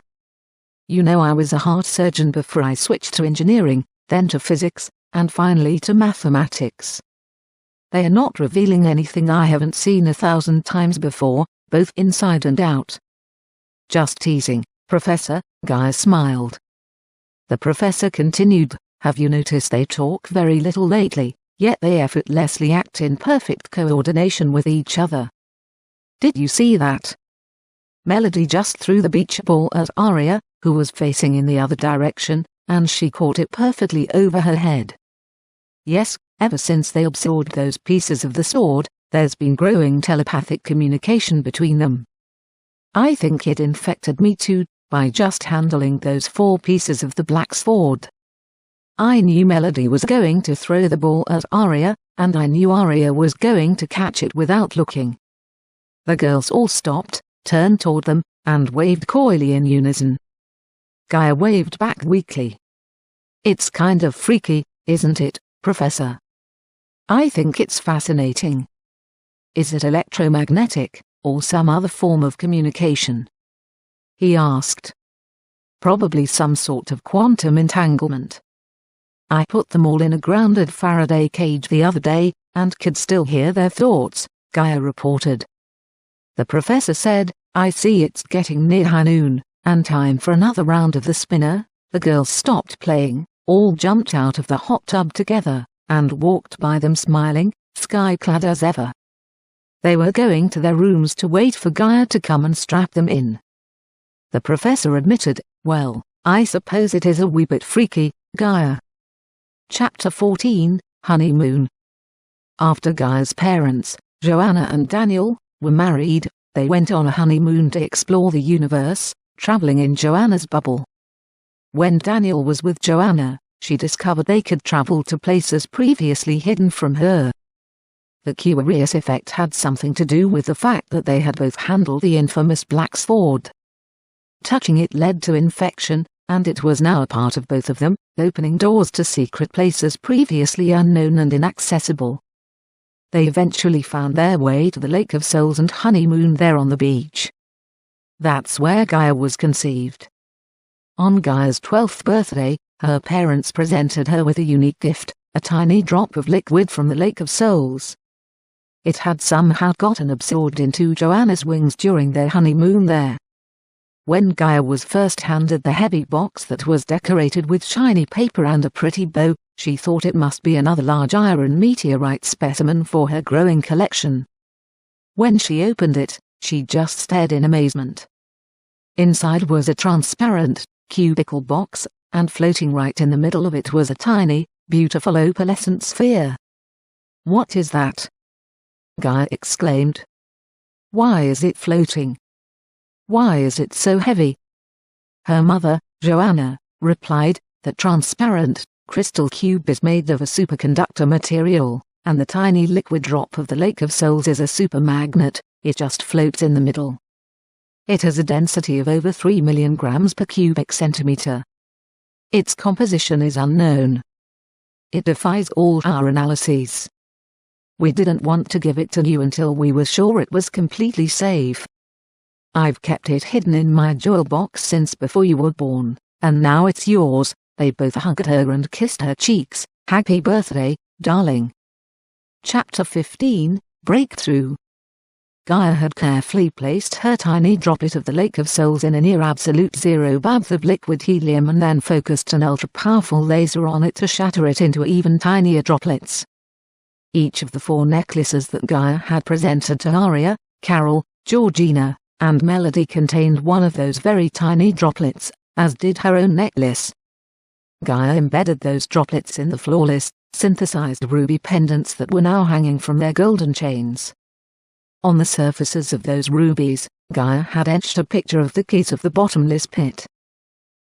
You know I was a heart surgeon before I switched to engineering, then to physics, and finally to mathematics. They are not revealing anything I haven't seen 1,000 times before, both inside and out." "Just teasing, Professor," Gaia smiled. The Professor continued, "Have you noticed they talk very little lately, yet they effortlessly act in perfect coordination with each other? Did you see that? Melody just threw the beach ball at Arya, who was facing in the other direction, and she caught it perfectly over her head. Yes, ever since they absorbed those pieces of the sword, there's been growing telepathic communication between them. I think it infected me too, by just handling those 4 pieces of the black sword. I knew Melody was going to throw the ball at Arya, and I knew Arya was going to catch it without looking." The girls all stopped, turned toward them, and waved coyly in unison. Gaia waved back weakly. "It's kind of freaky, isn't it, Professor?" "I think it's fascinating." "Is it electromagnetic, or some other form of communication?" he asked. "Probably some sort of quantum entanglement. I put them all in a grounded Faraday cage the other day, and could still hear their thoughts," Gaia reported. The Professor said, "I see it's getting near high noon, and time for another round of the spinner." The girls stopped playing, all jumped out of the hot tub together, and walked by them smiling, sky-clad as ever. They were going to their rooms to wait for Gaia to come and strap them in. The Professor admitted, "Well, I suppose it is a wee bit freaky, Gaia." Chapter 14, Honeymoon. After Gaia's parents, Joanna and Daniel, were married, they went on a honeymoon to explore the universe, traveling in Joanna's bubble. When Daniel was with Joanna, she discovered they could travel to places previously hidden from her. The curious effect had something to do with the fact that they had both handled the infamous black sword. Touching it led to infection, and it was now a part of both of them, opening doors to secret places previously unknown and inaccessible. They eventually found their way to the Lake of Souls and honeymooned there on the beach. That's where Gaia was conceived. On Gaia's 12th birthday, her parents presented her with a unique gift, a tiny drop of liquid from the Lake of Souls. It had somehow gotten absorbed into Joanna's wings during their honeymoon there. When Gaia was first handed the heavy box that was decorated with shiny paper and a pretty bow, she thought it must be another large iron meteorite specimen for her growing collection. When she opened it, she just stared in amazement. Inside was a transparent, cubical box, and floating right in the middle of it was a tiny, beautiful opalescent sphere. "What is that?" Gaia exclaimed. "Why is it floating? Why is it so heavy?" Her mother, Joanna, replied, "The transparent, crystal cube is made of a superconductor material, and the tiny liquid drop of the Lake of Souls is a supermagnet. It just floats in the middle. It has a density of over 3 million grams per cubic centimeter. Its composition is unknown. It defies all our analyses. We didn't want to give it to you until we were sure it was completely safe. I've kept it hidden in my jewel box since before you were born, and now it's yours." They both hugged her and kissed her cheeks. "Happy birthday, darling." Chapter 15, Breakthrough. Gaia had carefully placed her tiny droplet of the Lake of Souls in a near absolute zero bath of liquid helium and then focused an ultra-powerful laser on it to shatter it into even tinier droplets. Each of the 4 necklaces that Gaia had presented to Aria, Carol, Georgina, and Melody contained one of those very tiny droplets, as did her own necklace. Gaia embedded those droplets in the flawless, synthesized ruby pendants that were now hanging from their golden chains. On the surfaces of those rubies, Gaia had etched a picture of the keys of the bottomless pit.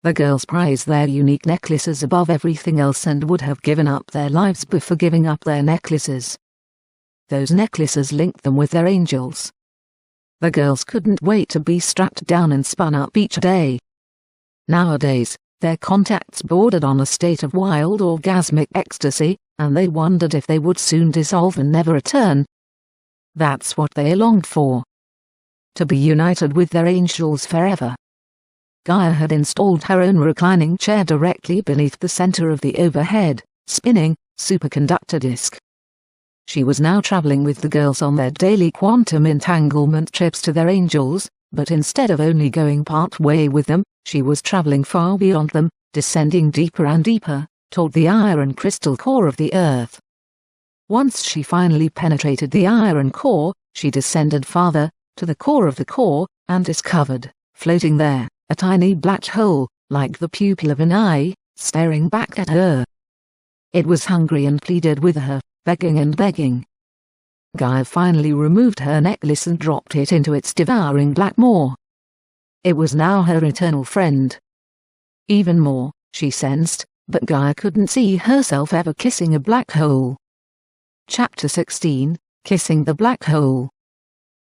The girls prized their unique necklaces above everything else and would have given up their lives before giving up their necklaces. Those necklaces linked them with their angels. The girls couldn't wait to be strapped down and spun up each day. Nowadays, their contacts bordered on a state of wild orgasmic ecstasy, and they wondered if they would soon dissolve and never return. That's what they longed for. To be united with their angels forever. Gaia had installed her own reclining chair directly beneath the center of the overhead, spinning, superconductor disk. She was now traveling with the girls on their daily quantum entanglement trips to their angels, but instead of only going part way with them, she was traveling far beyond them, descending deeper and deeper, toward the iron crystal core of the Earth. Once she finally penetrated the iron core, she descended farther, to the core of the core, and discovered, floating there, a tiny black hole, like the pupil of an eye, staring back at her. It was hungry and pleaded with her, begging and begging. Gaia finally removed her necklace and dropped it into its devouring black maw. It was now her eternal friend. Even more, she sensed, but Gaia couldn't see herself ever kissing a black hole. Chapter 16, Kissing the Black Hole.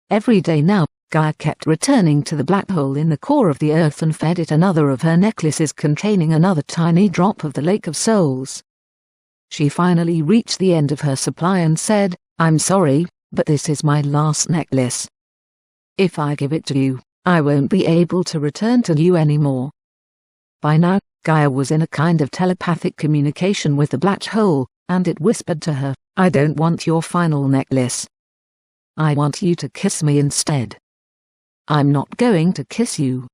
Every day now, Gaia kept returning to the black hole in the core of the Earth and fed it another of her necklaces containing another tiny drop of the Lake of Souls. She finally reached the end of her supply and said, "I'm sorry, but this is my last necklace. If I give it to you, I won't be able to return to you anymore." By now, Gaia was in a kind of telepathic communication with the black hole, and it whispered to her, "I don't want your final necklace. I want you to kiss me instead." "I'm not going to kiss you,"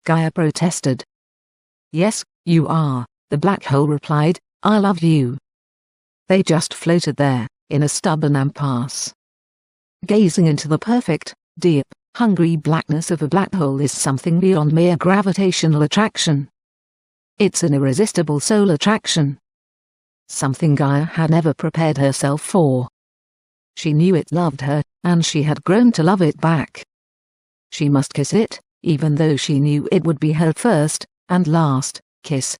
Gaia protested. "Yes, you are," the black hole replied, "I love you." They just floated there, in a stubborn impasse. Gazing into the perfect, deep, hungry blackness of a black hole is something beyond mere gravitational attraction. It's an irresistible soul attraction. Something Gaia had never prepared herself for. She knew it loved her, and she had grown to love it back. She must kiss it, even though she knew it would be her first, and last, kiss.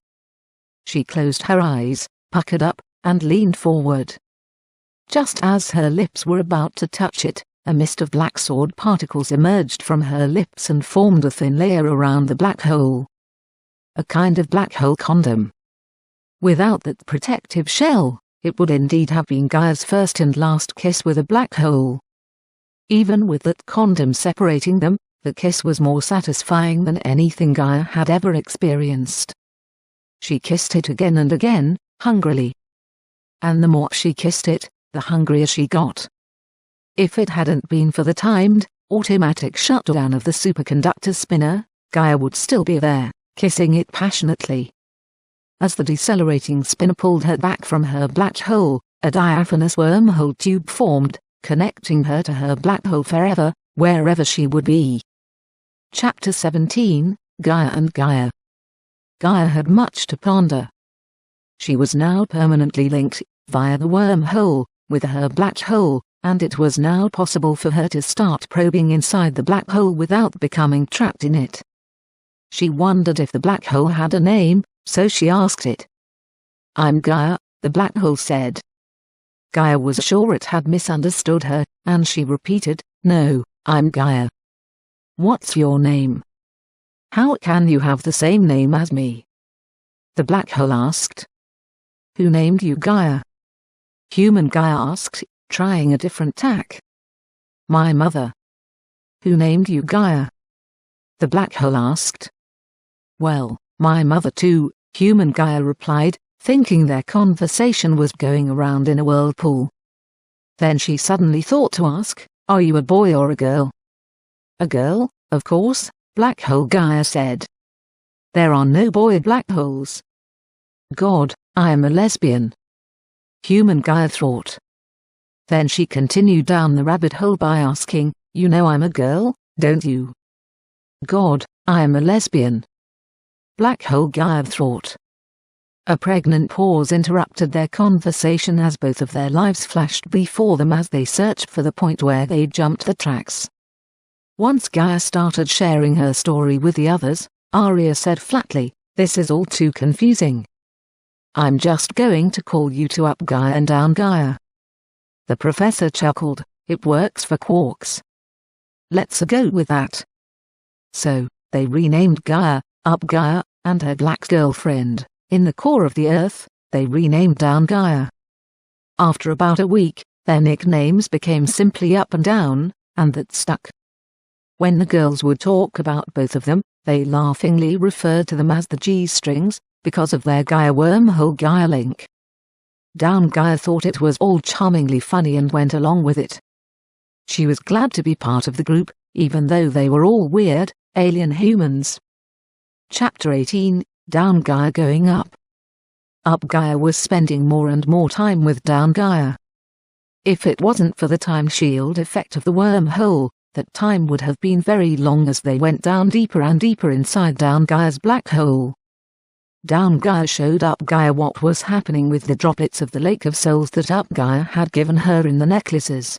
She closed her eyes, puckered up, and leaned forward. Just as her lips were about to touch it, a mist of black sword particles emerged from her lips and formed a thin layer around the black hole. A kind of black hole condom. Without that protective shell, it would indeed have been Gaia's first and last kiss with a black hole. Even with that condom separating them, the kiss was more satisfying than anything Gaia had ever experienced. She kissed it again and again, hungrily. And the more she kissed it, the hungrier she got. If it hadn't been for the timed, automatic shutdown of the superconductor spinner, Gaia would still be there, kissing it passionately. As the decelerating spinner pulled her back from her black hole, a diaphanous wormhole tube formed, connecting her to her black hole forever, wherever she would be. Chapter 17, Gaia and Gaia. Gaia had much to ponder. She was now permanently linked, via the wormhole, with her black hole, and it was now possible for her to start probing inside the black hole without becoming trapped in it. She wondered if the black hole had a name, so she asked it. "I'm Gaia," the black hole said. Gaia was sure it had misunderstood her, and she repeated, "No, I'm Gaia." "What's your name?" "How can you have the same name as me?" the black hole asked. "Who named you Gaia?" Human Gaia asked, trying a different tack. "My mother." "Who named you Gaia?" the black hole asked. "Well, my mother too," human Gaia replied, thinking their conversation was going around in a whirlpool. Then she suddenly thought to ask, Are you a boy or a girl? A girl, of course, Black Hole Gaia said. There are no boy black holes. God, I am a lesbian. Human Gaia thought. Then she continued down the rabbit hole by asking, you know I'm a girl, don't you? God, I am a lesbian. Black Hole Gaia thought. A pregnant pause interrupted their conversation as both of their lives flashed before them as they searched for the point where they jumped the tracks. Once Gaia started sharing her story with the others, Arya said flatly, this is all too confusing. I'm just going to call you two Up Gaia and Down Gaia. The professor chuckled, it works for quarks. Let's go with that. So, they renamed Gaia, Up Gaia, and her black girlfriend, in the core of the Earth, they renamed Down Gaia. After about a week, their nicknames became simply Up and Down, and that stuck. When the girls would talk about both of them, they laughingly referred to them as the G-strings, because of their Gaia wormhole Gaia link. Down Gaia thought it was all charmingly funny and went along with it. She was glad to be part of the group, even though they were all weird, alien humans. Chapter 18, Down Gaia Going Up. Up Gaia was spending more and more time with Down Gaia. If it wasn't for the time shield effect of the wormhole, that time would have been very long as they went down deeper and deeper inside Down Gaia's black hole. Down Gaia showed Up Gaia what was happening with the droplets of the lake of souls that Up Gaia had given her in the necklaces.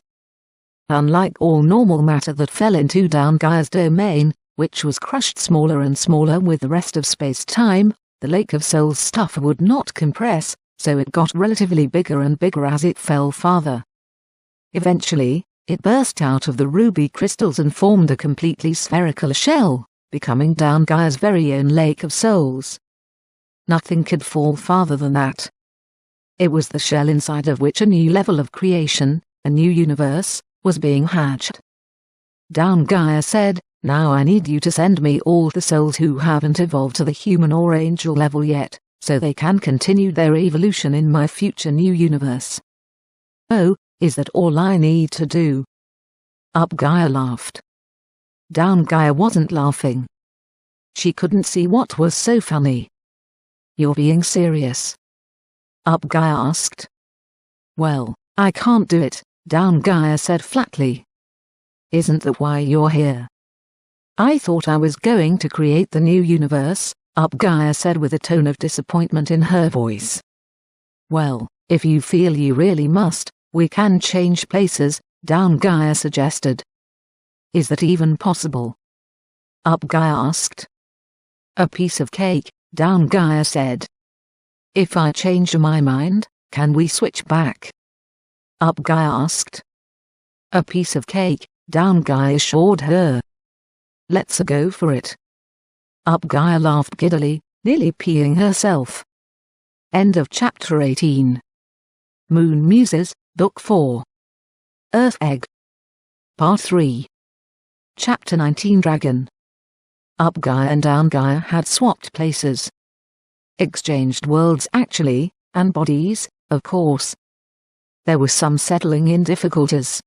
Unlike all normal matter that fell into Down Gaia's domain, which was crushed smaller and smaller with the rest of space-time, the lake of souls stuff would not compress, so it got relatively bigger and bigger as it fell farther. Eventually, it burst out of the ruby crystals and formed a completely spherical shell, becoming Down Gaia's very own lake of souls. Nothing could fall farther than that. It was the shell inside of which a new level of creation, a new universe, was being hatched. Down Gaia said, now I need you to send me all the souls who haven't evolved to the human or angel level yet, so they can continue their evolution in my future new universe. Oh, is that all I need to do? Up Gaia laughed. Down Gaia wasn't laughing. She couldn't see what was so funny. You're being serious? Up Gaia asked. Well, I can't do it, Down Gaia said flatly. Isn't that why you're here? I thought I was going to create the new universe, Up Gaia said with a tone of disappointment in her voice. Well, if you feel you really must, we can change places, Down Gaia suggested. Is that even possible? Up Gaia asked. A piece of cake, Down Gaia said. If I change my mind, can we switch back? Up Gaia asked. A piece of cake, Down Gaia assured her. Let's go for it. Up Gaia laughed giddily, nearly peeing herself. End of Chapter 18. MOON-MUSES, Book 4. Earth Egg. Part 3. Chapter 19 Dragon. Up Gaia and Down Gaia had swapped places. Exchanged worlds actually, and bodies, of course. There was some settling in difficulties.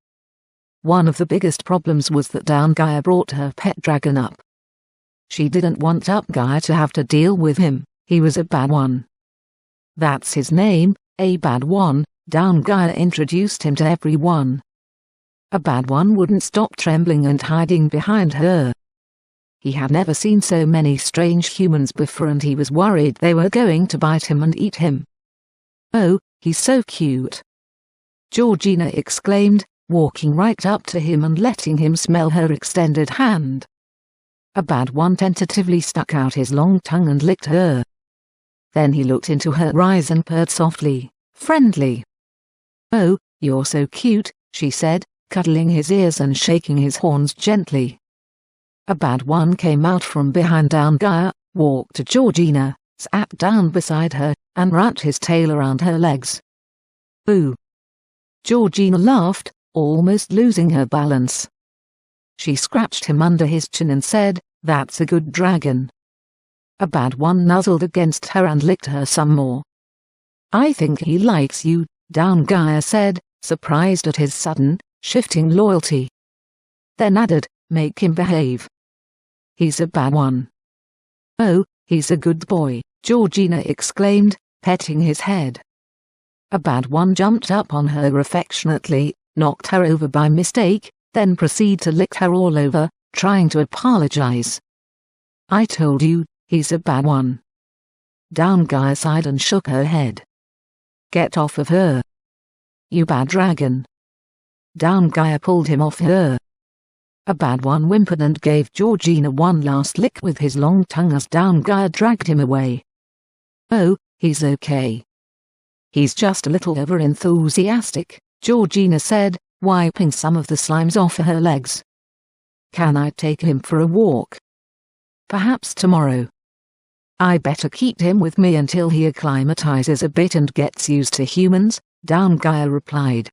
One of the biggest problems was that Down Gaia brought her pet dragon up. She didn't want Up Gaia to have to deal with him, he was a bad one. That's his name, a bad one, Down Gaia introduced him to everyone. A bad one wouldn't stop trembling and hiding behind her. He had never seen so many strange humans before and he was worried they were going to bite him and eat him. Oh, he's so cute! Georgina exclaimed, walking right up to him and letting him smell her extended hand. A bad one tentatively stuck out his long tongue and licked her. Then he looked into her eyes and purred softly, friendly. Oh, you're so cute, she said, cuddling his ears and shaking his horns gently. A bad one came out from behind Down Gaia, walked to Georgina, sat down beside her, and wrapped his tail around her legs. Ooh! Georgina laughed, almost losing her balance. She scratched him under his chin and said, that's a good dragon. A bad one nuzzled against her and licked her some more. I think he likes you, Down Gaia said, surprised at his sudden, shifting loyalty. then added, "Make him behave. He's a bad one." "Oh, he's a good boy," Georgina exclaimed, petting his head. A bad one jumped up on her affectionately, knocked her over by mistake, then proceeded to lick her all over, trying to apologize. "I told you, he's a bad one." Down Gaia sighed and shook her head. "Get off of her, you bad dragon." Down Gaia pulled him off her. A bad one whimpered and gave Georgina one last lick with his long tongue as Down Gaia dragged him away. "Oh, he's okay. He's just a little over-enthusiastic," Georgina said, wiping some of the slimes off her legs. "Can I take him for a walk?" "Perhaps tomorrow. I better keep him with me until he acclimatizes a bit and gets used to humans," Down Gaia replied.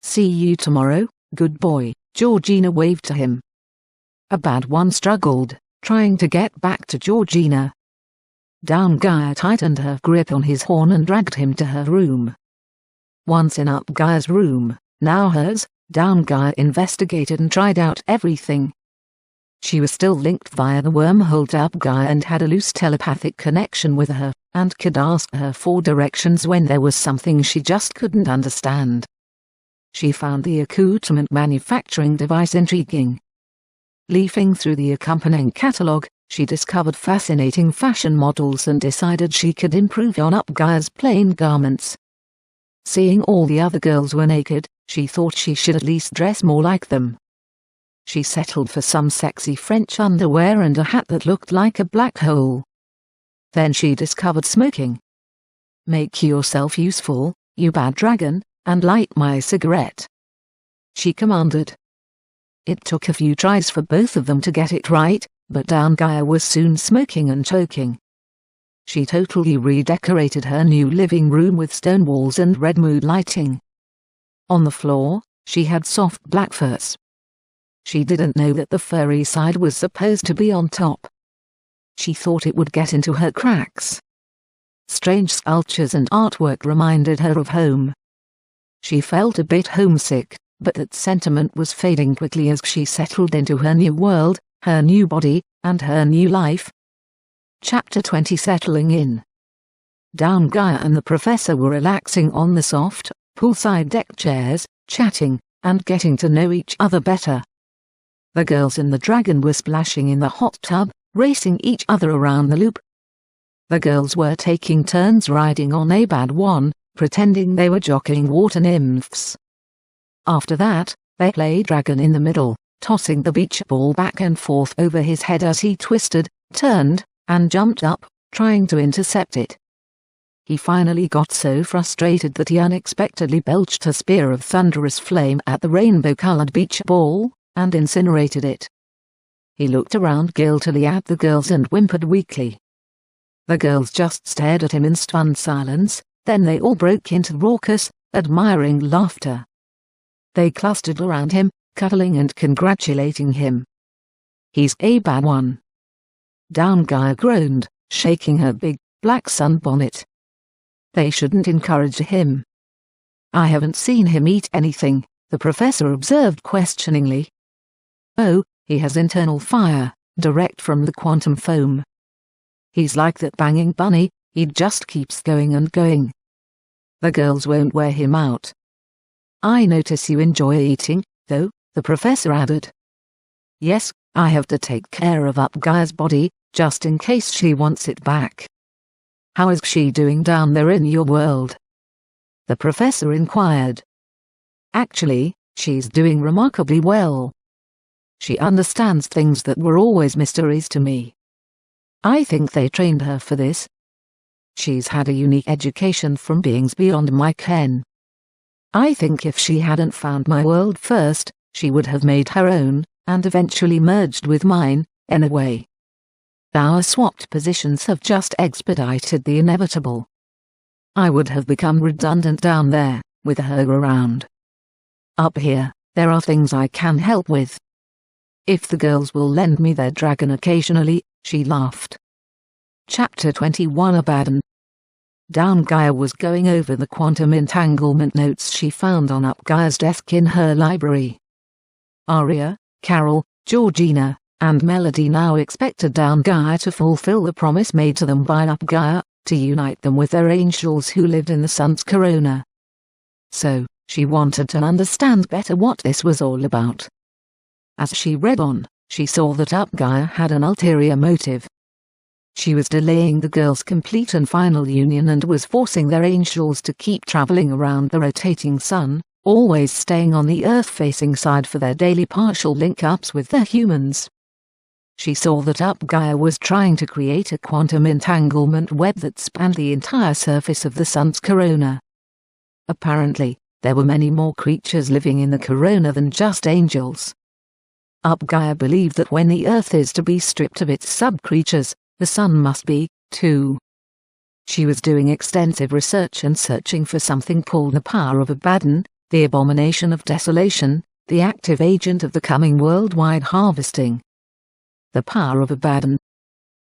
"See you tomorrow, good boy," Georgina waved to him. A bad one struggled, trying to get back to Georgina. Down Gaia tightened her grip on his horn and dragged him to her room. Once in Up Gaia's room, now hers, Down Gaia investigated and tried out everything. She was still linked via the wormhole to Up Gaia and had a loose telepathic connection with her, and could ask her for directions when there was something she just couldn't understand. She found the accoutrement manufacturing device intriguing. Leafing through the accompanying catalogue, she discovered fascinating fashion models and decided she could improve on Up Gaia's plain garments. Seeing all the other girls were naked, she thought she should at least dress more like them. She settled for some sexy French underwear and a hat that looked like a black hole. Then she discovered smoking. "Make yourself useful, you bad dragon, and light my cigarette," she commanded. It took a few tries for both of them to get it right, but Down Gaia was soon smoking and choking. She totally redecorated her new living room with stone walls and red mood lighting. On the floor, she had soft black furs. She didn't know that the furry side was supposed to be on top. She thought it would get into her cracks. Strange sculptures and artwork reminded her of home. She felt a bit homesick, but that sentiment was fading quickly as she settled into her new world, her new body, and her new life. Chapter 20 Settling in. Down Gaia and the professor were relaxing on the soft, poolside deck chairs, chatting, and getting to know each other better. The girls in the dragon were splashing in the hot tub, racing each other around the loop. The girls were taking turns riding on a bad one, pretending they were jockeying water nymphs. After that, they played dragon in the middle, tossing the beach ball back and forth over his head as he twisted, turned, and jumped up, trying to intercept it. He finally got so frustrated that he unexpectedly belched a spear of thunderous flame at the rainbow-colored beach ball, and incinerated it. He looked around guiltily at the girls and whimpered weakly. The girls just stared at him in stunned silence, then they all broke into raucous, admiring laughter. They clustered around him, cuddling and congratulating him. "He's a bad one," Down Gaia groaned, shaking her big, black sunbonnet. "They shouldn't encourage him." "I haven't seen him eat anything," the professor observed questioningly. "Oh, he has internal fire, direct from the quantum foam. He's like that banging bunny, he just keeps going and going. The girls won't wear him out." "I notice you enjoy eating, though," the professor added. "Yes, I have to take care of Up Gaia's body, just in case she wants it back." "How is she doing down there in your world?" the professor inquired. "Actually, she's doing remarkably well. She understands things that were always mysteries to me. I think they trained her for this. She's had a unique education from beings beyond my ken. I think if she hadn't found my world first, she would have made her own, and eventually merged with mine, in a way. Our swapped positions have just expedited the inevitable. I would have become redundant down there, with her around. Up here, there are things I can help with. If the girls will lend me their dragon occasionally," she laughed. Chapter 21 Abaddon. Down Gaia was going over the quantum entanglement notes she found on Up Gaia's desk in her library. "Aria, Carol, Georgina, and Melody now expected Down Gaia to fulfill the promise made to them by Up Gaia, to unite them with their angels who lived in the sun's corona. So, she wanted to understand better what this was all about. As she read on, she saw that Up Gaia had an ulterior motive. She was delaying the girls' complete and final union and was forcing their angels to keep traveling around the rotating sun, always staying on the Earth-facing side for their daily partial link-ups with their humans. She saw that Up Gaia was trying to create a quantum entanglement web that spanned the entire surface of the sun's corona. Apparently, there were many more creatures living in the corona than just angels. Up Gaia believed that when the Earth is to be stripped of its sub-creatures, the sun must be, too. She was doing extensive research and searching for something called the power of Abaddon, the abomination of desolation, the active agent of the coming worldwide harvesting. The power of Abaddon.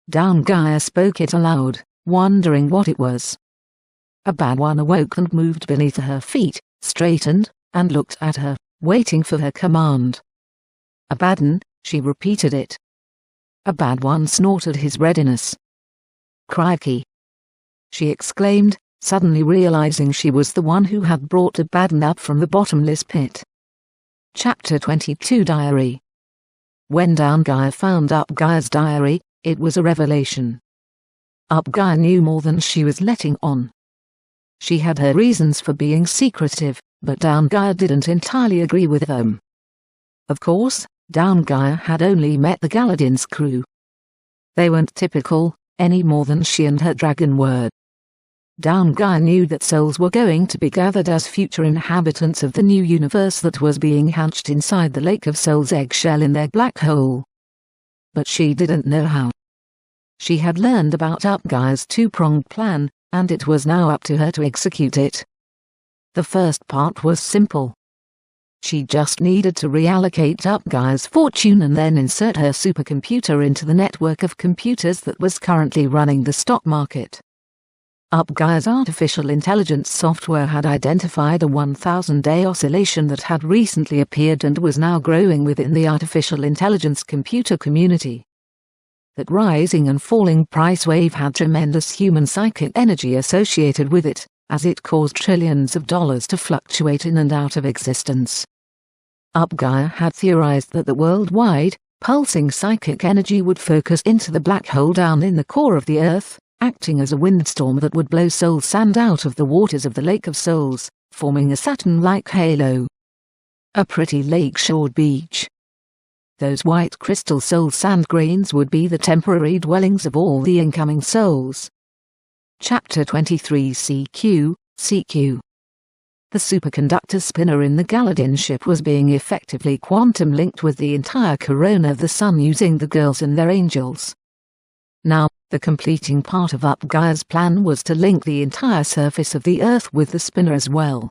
Down Gaia spoke it aloud, wondering what it was. Abaddon awoke and moved beneath her feet, straightened, and looked at her, waiting for her command. Abaddon, she repeated it. Abaddon snorted his readiness. Crikey! She exclaimed, suddenly realizing she was the one who had brought Abaddon up from the bottomless pit. Chapter 22 Diary. When Down Gaia found Up Gaia's diary, it was a revelation. Up Gaia knew more than she was letting on. She had her reasons for being secretive, but Down Gaia didn't entirely agree with them. Of course, Down Gaia had only met the Galadin's crew. They weren't typical, any more than she and her dragon were. Down Gaia knew that souls were going to be gathered as future inhabitants of the new universe that was being hatched inside the Lake of Souls eggshell in their black hole. But she didn't know how. She had learned about Up Gaia's two-pronged plan, and it was now up to her to execute it. The first part was simple. She just needed to reallocate Up Gaia's fortune and then insert her supercomputer into the network of computers that was currently running the stock market. Up Gaia's artificial intelligence software had identified a 1,000-day oscillation that had recently appeared and was now growing within the artificial intelligence computer community. That rising and falling price wave had tremendous human psychic energy associated with it, as it caused trillions of dollars to fluctuate in and out of existence. Up Gaia had theorized that the worldwide, pulsing psychic energy would focus into the black hole down in the core of the Earth, acting as a windstorm that would blow soul sand out of the waters of the Lake of Souls, forming a Saturn-like halo. A pretty lake-shored beach. Those white crystal soul sand grains would be the temporary dwellings of all the incoming souls. Chapter 23 CQ. The superconductor spinner in the Galadin ship was being effectively quantum linked with the entire corona of the sun using the girls and their angels. Now, the completing part of Up Gaia's plan was to link the entire surface of the Earth with the spinner as well.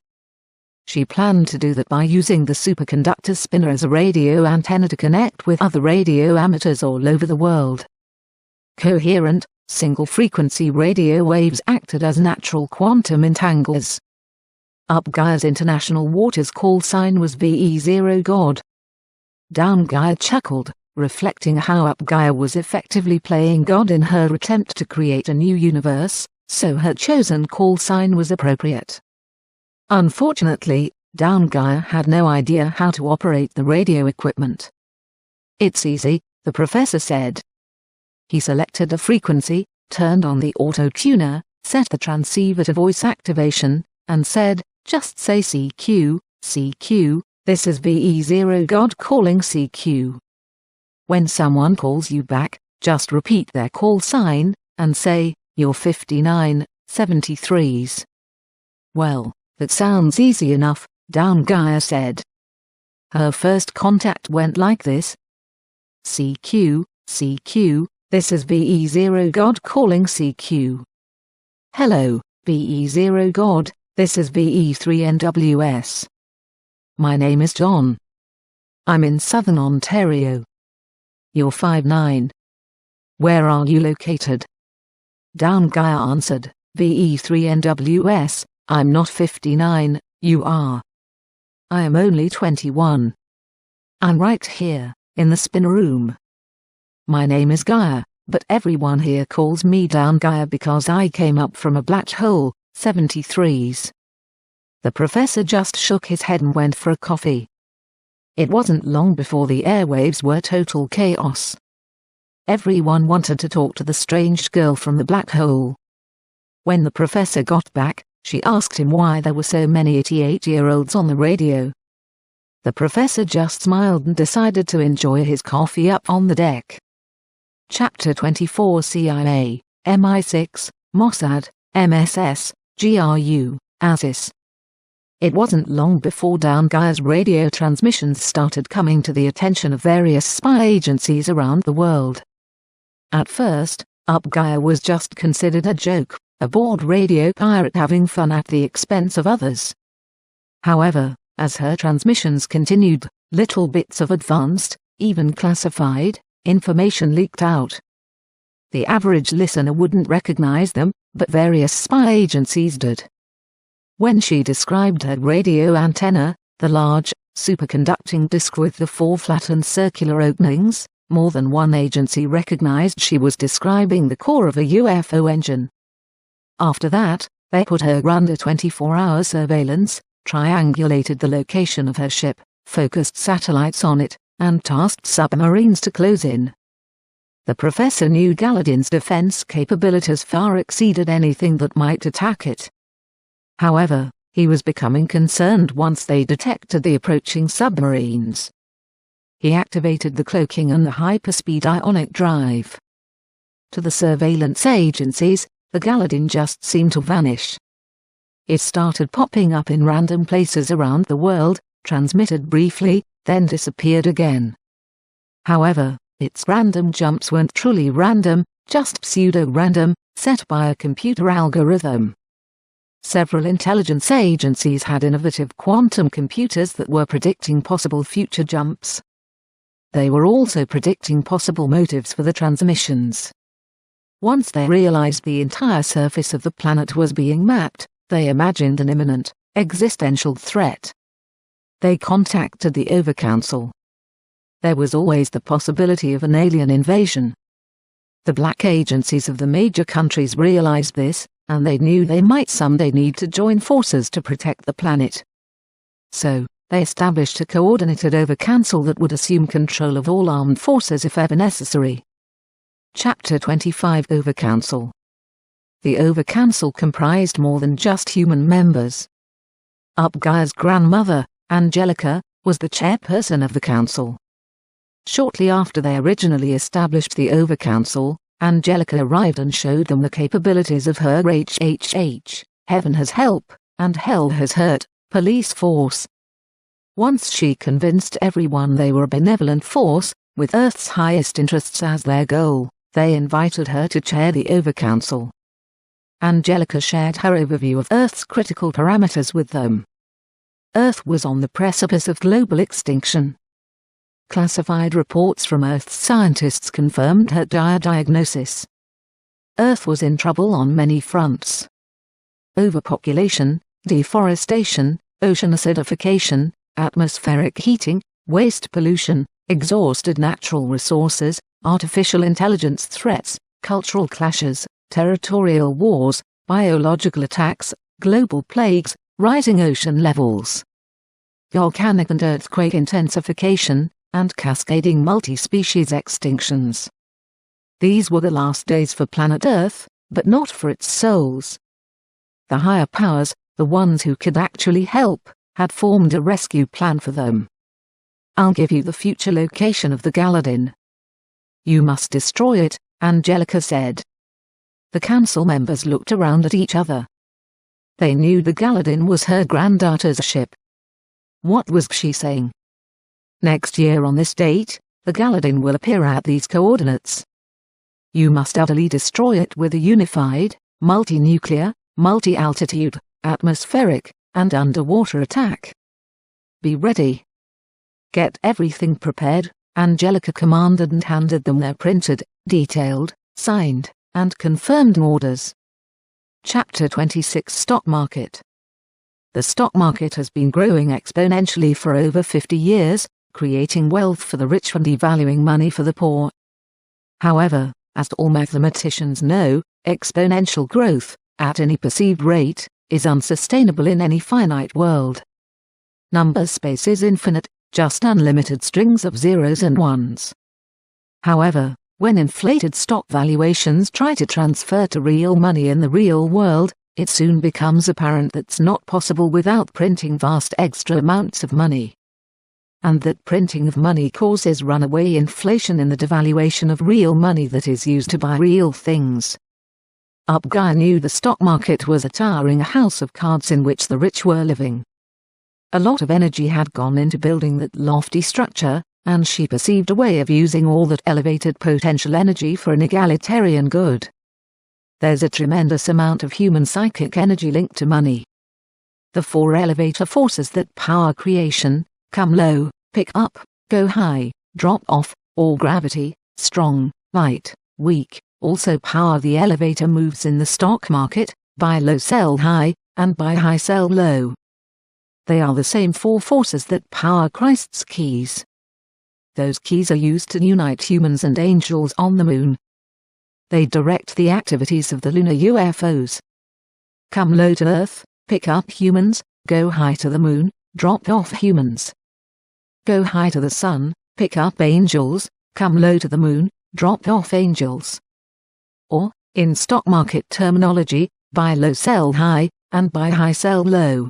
She planned to do that by using the superconductor spinner as a radio antenna to connect with other radio amateurs all over the world. Coherent, single-frequency radio waves acted as natural quantum entanglers. Up Gaia's international waters call sign was VE0 God. Down Gaia chuckled, reflecting how Up Gaia was effectively playing God in her attempt to create a new universe, so her chosen call sign was appropriate. Unfortunately, Down Gaia had no idea how to operate the radio equipment. "It's easy," the professor said. He selected a frequency, turned on the auto-tuner, set the transceiver to voice activation, and said, "Just say CQ, CQ, this is VE0 God calling CQ. When someone calls you back, just repeat their call sign, and say, you're 5973s. "Well, that sounds easy enough," Down Gaia said. Her first contact went like this. "CQ, CQ, this is VE0 God calling CQ. "Hello, VE0 God, this is VE3NWS. My name is John. I'm in southern Ontario. You're 59. Where are you located?" Down Gaia answered, "VE3NWS, I'm not 59, you are. I am only 21. I'm right here, in the spin room. My name is Gaia, but everyone here calls me Down Gaia because I came up from a black hole, 73s. The professor just shook his head and went for a coffee. It wasn't long before the airwaves were total chaos. Everyone wanted to talk to the strange girl from the black hole. When the professor got back, she asked him why there were so many 88-year-olds on the radio. The professor just smiled and decided to enjoy his coffee up on the deck. Chapter 24 CIA, MI6, Mossad, MSS, GRU, ASIS. It wasn't long before Down Gaia's radio transmissions started coming to the attention of various spy agencies around the world. At first, Up Gaia was just considered a joke, a bored radio pirate having fun at the expense of others. However, as her transmissions continued, little bits of advanced, even classified, information leaked out. The average listener wouldn't recognize them, but various spy agencies did. When she described her radio antenna, the large, superconducting disc with the 4 flattened circular openings, more than one agency recognized she was describing the core of a UFO engine. After that, they put her under 24-hour surveillance, triangulated the location of her ship, focused satellites on it, and tasked submarines to close in. The professor knew Galadin's defense capabilities far exceeded anything that might attack it. However, he was becoming concerned once they detected the approaching submarines. He activated the cloaking and the hyperspeed ionic drive. To the surveillance agencies, the Galadin just seemed to vanish. It started popping up in random places around the world, transmitted briefly, then disappeared again. However, its random jumps weren't truly random, just pseudo-random, set by a computer algorithm. Several intelligence agencies had innovative quantum computers that were predicting possible future jumps. They were also predicting possible motives for the transmissions. Once they realized the entire surface of the planet was being mapped, they imagined an imminent, existential threat. They contacted the Overcouncil. There was always the possibility of an alien invasion. The black agencies of the major countries realized this, and they knew they might someday need to join forces to protect the planet. So, they established a coordinated Overcouncil that would assume control of all armed forces if ever necessary. Chapter 25 Overcouncil. The Overcouncil comprised more than just human members. Up Gaia's grandmother, Angelica, was the chairperson of the council. Shortly after they originally established the Overcouncil, Angelica arrived and showed them the capabilities of her HHH, Heaven Has Help, and Hell Has Hurt, police force. Once she convinced everyone they were a benevolent force, with Earth's highest interests as their goal, they invited her to chair the Overcouncil. Angelica shared her overview of Earth's critical parameters with them. Earth was on the precipice of global extinction. Classified reports from Earth's scientists confirmed her dire diagnosis. Earth was in trouble on many fronts. Overpopulation, deforestation, ocean acidification, atmospheric heating, waste pollution, exhausted natural resources, artificial intelligence threats, cultural clashes, territorial wars, biological attacks, global plagues, rising ocean levels, volcanic and earthquake intensification, and cascading multi-species extinctions. These were the last days for planet Earth, but not for its souls. The higher powers, the ones who could actually help, had formed a rescue plan for them. I'll give you the future location of the Galadin. You must destroy it, Angelica said. The council members looked around at each other. They knew the Galadin was her granddaughter's ship. What was she saying? Next year on this date, the Galadin will appear at these coordinates. You must utterly destroy it with a unified, multi-nuclear, multi-altitude, atmospheric, and underwater attack. Be ready. Get everything prepared, Angelica commanded and handed them their printed, detailed, signed, and confirmed orders. Chapter 26 Stock Market. The stock market has been growing exponentially for over 50 years, creating wealth for the rich and devaluing money for the poor. However, as all mathematicians know, exponential growth, at any perceived rate, is unsustainable in any finite world. Number space is infinite, just unlimited strings of zeros and ones. However, when inflated stock valuations try to transfer to real money in the real world, it soon becomes apparent that's not possible without printing vast extra amounts of money. And that printing of money causes runaway inflation in the devaluation of real money that is used to buy real things. Guy knew the stock market was a towering house of cards in which the rich were living. A lot of energy had gone into building that lofty structure, and she perceived a way of using all that elevated potential energy for an egalitarian good. There's a tremendous amount of human psychic energy linked to money. The four elevator forces that power creation: come low, pick up, go high, drop off, or gravity, strong, light, weak, also power the elevator moves in the stock market: buy low, sell high, and buy high, sell low. They are the same four forces that power Christ's keys. Those keys are used to unite humans and angels on the moon. They direct the activities of the lunar UFOs. Come low to Earth, pick up humans; go high to the moon, drop off humans. Go high to the sun, pick up angels; come low to the moon, drop off angels. Or, in stock market terminology, buy low, sell high, and buy high, sell low.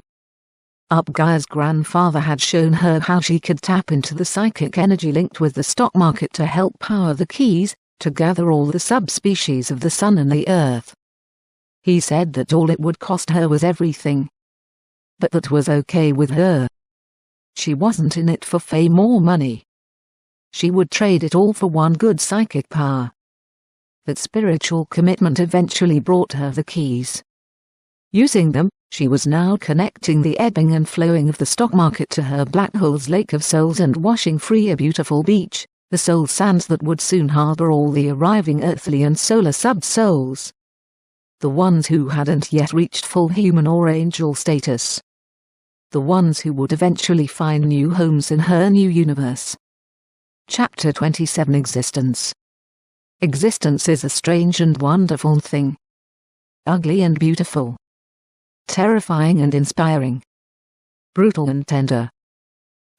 Gaia's grandfather had shown her how she could tap into the psychic energy linked with the stock market to help power the keys, to gather all the subspecies of the sun and the earth. He said that all it would cost her was everything. But that was okay with her. She wasn't in it for fame or money. She would trade it all for one good psychic power. That spiritual commitment eventually brought her the keys. Using them, she was now connecting the ebbing and flowing of the stock market to her black hole's lake of souls and washing free a beautiful beach, the soul sands that would soon harbor all the arriving earthly and solar sub-souls. The ones who hadn't yet reached full human or angel status. The ones who would eventually find new homes in her new universe. Chapter 27: Existence. Existence is a strange and wonderful thing. Ugly and beautiful. Terrifying and inspiring. Brutal and tender.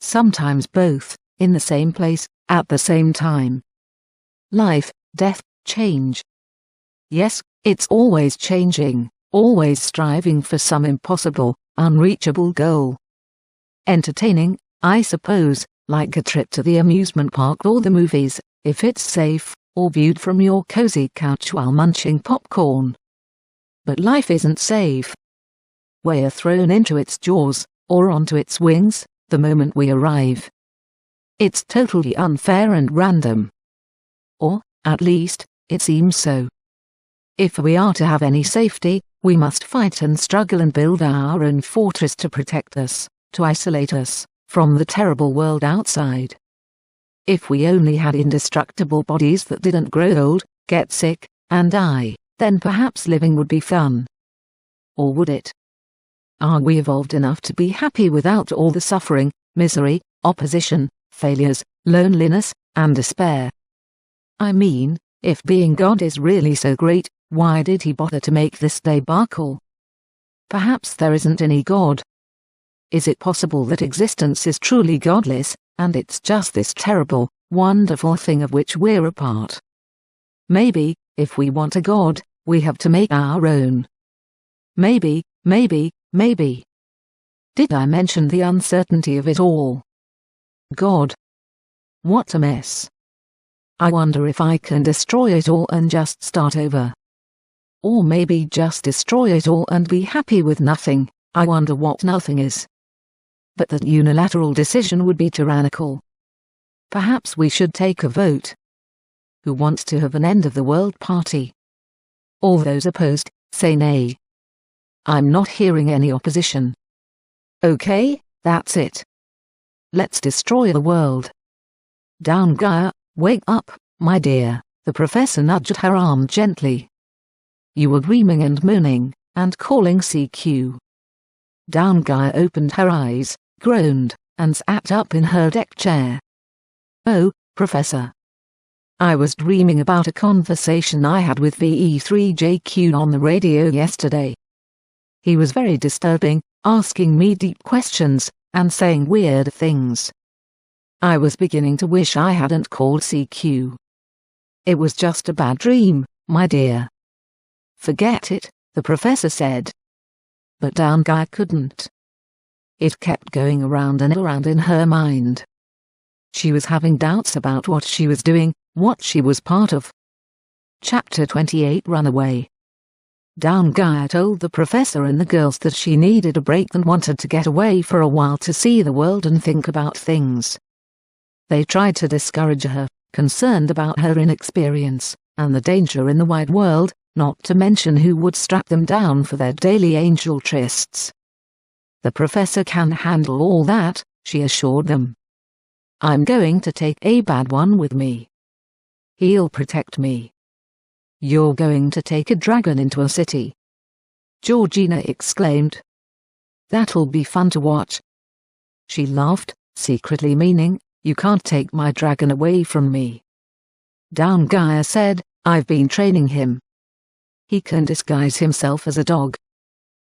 Sometimes both, in the same place, at the same time. Life, death, change. Yes, it's always changing, always striving for some impossible, unreachable goal. Entertaining, I suppose, like a trip to the amusement park or the movies, if it's safe, or viewed from your cozy couch while munching popcorn. But life isn't safe. We're thrown into its jaws, or onto its wings, the moment we arrive. It's totally unfair and random. Or, at least, it seems so. If we are to have any safety, we must fight and struggle and build our own fortress to protect us, to isolate us, from the terrible world outside. If we only had indestructible bodies that didn't grow old, get sick, and die, then perhaps living would be fun. Or would it? Are we evolved enough to be happy without all the suffering, misery, opposition, failures, loneliness, and despair? I mean, if being God is really so great, why did he bother to make this debacle? Perhaps there isn't any God. Is it possible that existence is truly godless, and it's just this terrible, wonderful thing of which we're a part? Maybe, if we want a God, we have to make our own. Maybe. Did I mention the uncertainty of it all? God. What a mess. I wonder if I can destroy it all and just start over. Or maybe just destroy it all and be happy with nothing. I wonder what nothing is. But that unilateral decision would be tyrannical. Perhaps we should take a vote. Who wants to have an end of the world party? All those opposed, say nay. I'm not hearing any opposition. Okay, that's it. Let's destroy the world. Down, Gaia, wake up, my dear, the professor nudged her arm gently. You were dreaming and moaning, and calling CQ. Down, Gaia opened her eyes, groaned, and sat up in her deck chair. "Oh, Professor. I was dreaming about a conversation I had with VE3JQ on the radio yesterday. He was very disturbing, asking me deep questions, and saying weird things. I was beginning to wish I hadn't called CQ. It was just a bad dream, my dear." "Forget it," the professor said. But Down Guy couldn't. It kept going around and around in her mind. She was having doubts about what she was doing, what she was part of. Chapter 28 Runaway. Down Guy told the professor and the girls that she needed a break and wanted to get away for a while to see the world and think about things. They tried to discourage her, concerned about her inexperience, and the danger in the wide world, not to mention who would strap them down for their daily angel trysts. "The professor can handle all that," she assured them. "I'm going to take a bad one with me. He'll protect me." "You're going to take a dragon into a city?" Georgina exclaimed. "That'll be fun to watch." She laughed, secretly meaning, "You can't take my dragon away from me." Down Guy said, "I've been training him. He can disguise himself as a dog."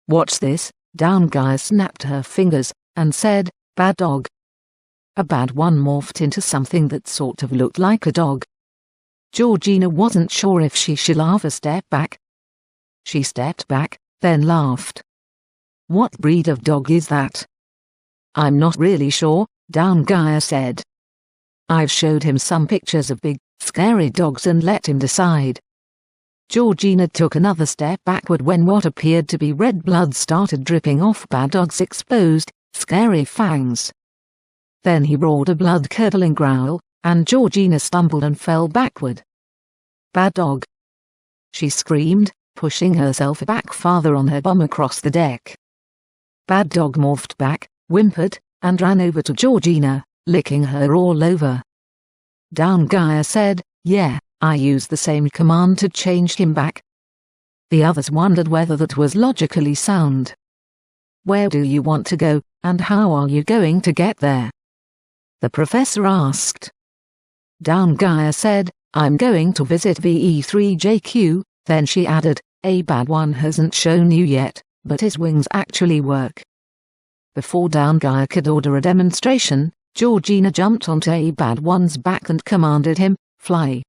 "Watch this," Down Guy snapped her fingers, and said, "Bad dog." A bad one morphed into something that sort of looked like a dog. Georgina wasn't sure if she should laugh or step back. She stepped back, then laughed. "What breed of dog is that?" "I'm not really sure," Down Guy said. "I've showed him some pictures of big, scary dogs and let him decide." Georgina took another step backward when what appeared to be red blood started dripping off Bad Dog's exposed, scary fangs. Then he roared a blood-curdling growl, and Georgina stumbled and fell backward. "Bad Dog!" she screamed, pushing herself back farther on her bum across the deck. Bad Dog morphed back, whimpered, and ran over to Georgina, licking her all over. Down Guy said, "Yeah, I used the same command to change him back." The others wondered whether that was logically sound. "Where do you want to go, and how are you going to get there?" the professor asked. Down Guy said, "I'm going to visit VE3JQ, then she added, "A bad one hasn't shown you yet, but his wings actually work." Before Down Guy could order a demonstration, Georgina jumped onto A bad one's back and commanded him, "Fly."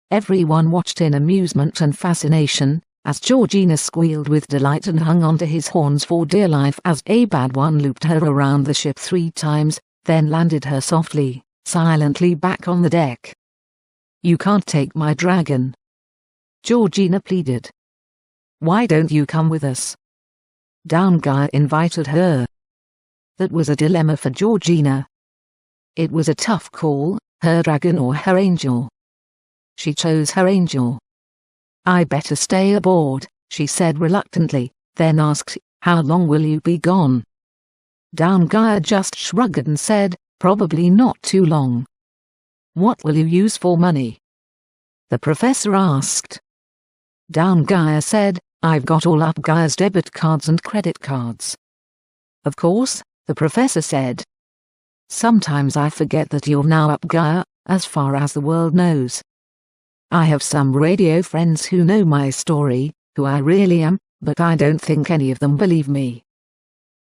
Everyone watched in amusement and fascination, as Georgina squealed with delight and hung onto his horns for dear life as A bad one looped her around the ship 3 times, then landed her softly, silently back on the deck. "You can't take my dragon," Georgina pleaded. "Why don't you come with us?" Down Guy invited her. That was a dilemma for Georgina. It was a tough call, her dragon or her angel. She chose her angel. "I better stay aboard," she said reluctantly, then asked, "How long will you be gone?" Down Guy just shrugged and said, "Probably not too long." "What will you use for money?" the professor asked. Down Guy said, "I've got all Up Guy's debit cards and credit cards." "Of course," the professor said. "Sometimes I forget that you're now Up Guy, as far as the world knows. I have some radio friends who know my story, who I really am, but I don't think any of them believe me."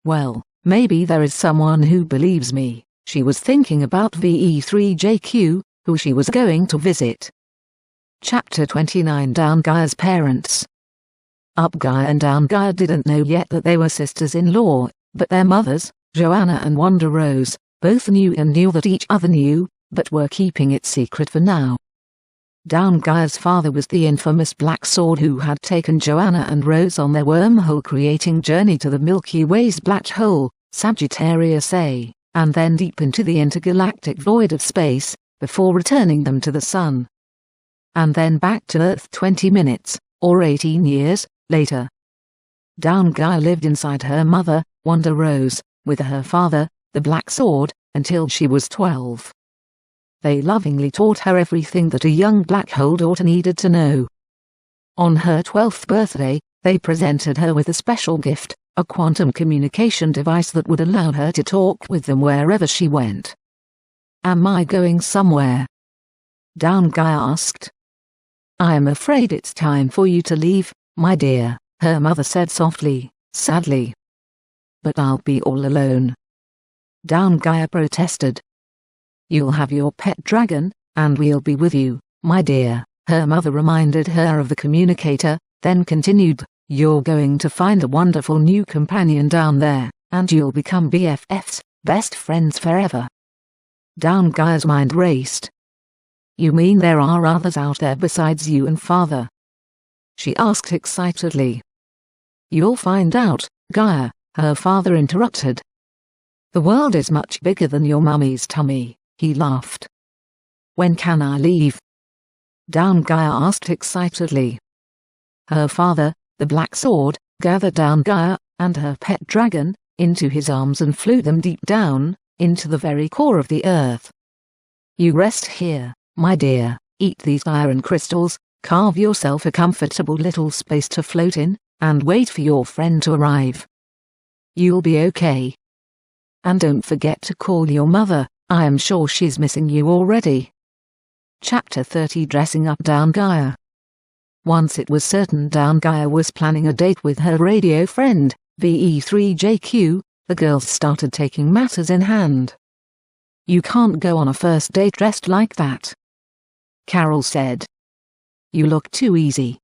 Well, maybe there is someone who believes me. She was thinking about VE3JQ, who she was going to visit. Chapter 29 Down Guy's Parents. Up Guy and Down Guy didn't know yet that they were sisters-in-law, but their mothers, Joanna and Wanda Rose, both knew and knew that each other knew, but were keeping it secret for now. Down Guy's father was the infamous Black Sword who had taken Joanna and Rose on their wormhole-creating journey to the Milky Way's black hole, Sagittarius A, and then deep into the intergalactic void of space, before returning them to the sun. And then back to Earth 20 minutes, or 18 years, later. Down Guy lived inside her mother, Wanda Rose, with her father, the Black Sword, until she was 12. They lovingly taught her everything that a young black hole daughter needed to know. On her 12th birthday, they presented her with a special gift, a quantum communication device that would allow her to talk with them wherever she went. "Am I going somewhere?" Down Gaia asked. "I am afraid it's time for you to leave, my dear," her mother said softly, sadly. "But I'll be all alone." Down Gaia protested. "You'll have your pet dragon, and we'll be with you, my dear," her mother reminded her of the communicator, then continued, "You're going to find a wonderful new companion down there, and you'll become BFFs, best friends forever." Down Gaia's mind raced. "You mean there are others out there besides you and father?" she asked excitedly. "You'll find out, Gaia," her father interrupted. "The world is much bigger than your mummy's tummy," he laughed. "When can I leave?" Down Gaia asked excitedly. Her father, the Black Sword, gathered Down Gaia, and her pet dragon, into his arms and flew them deep down, into the very core of the earth. "You rest here, my dear, eat these iron crystals, carve yourself a comfortable little space to float in, and wait for your friend to arrive. You'll be okay. And don't forget to call your mother, I am sure she's missing you already." Chapter 30 Dressing Up Down Gaia. Once it was certain Down Gaia was planning a date with her radio friend, VE3JQ, the girls started taking matters in hand. "You can't go on a first date dressed like that," Carol said. "You look too easy."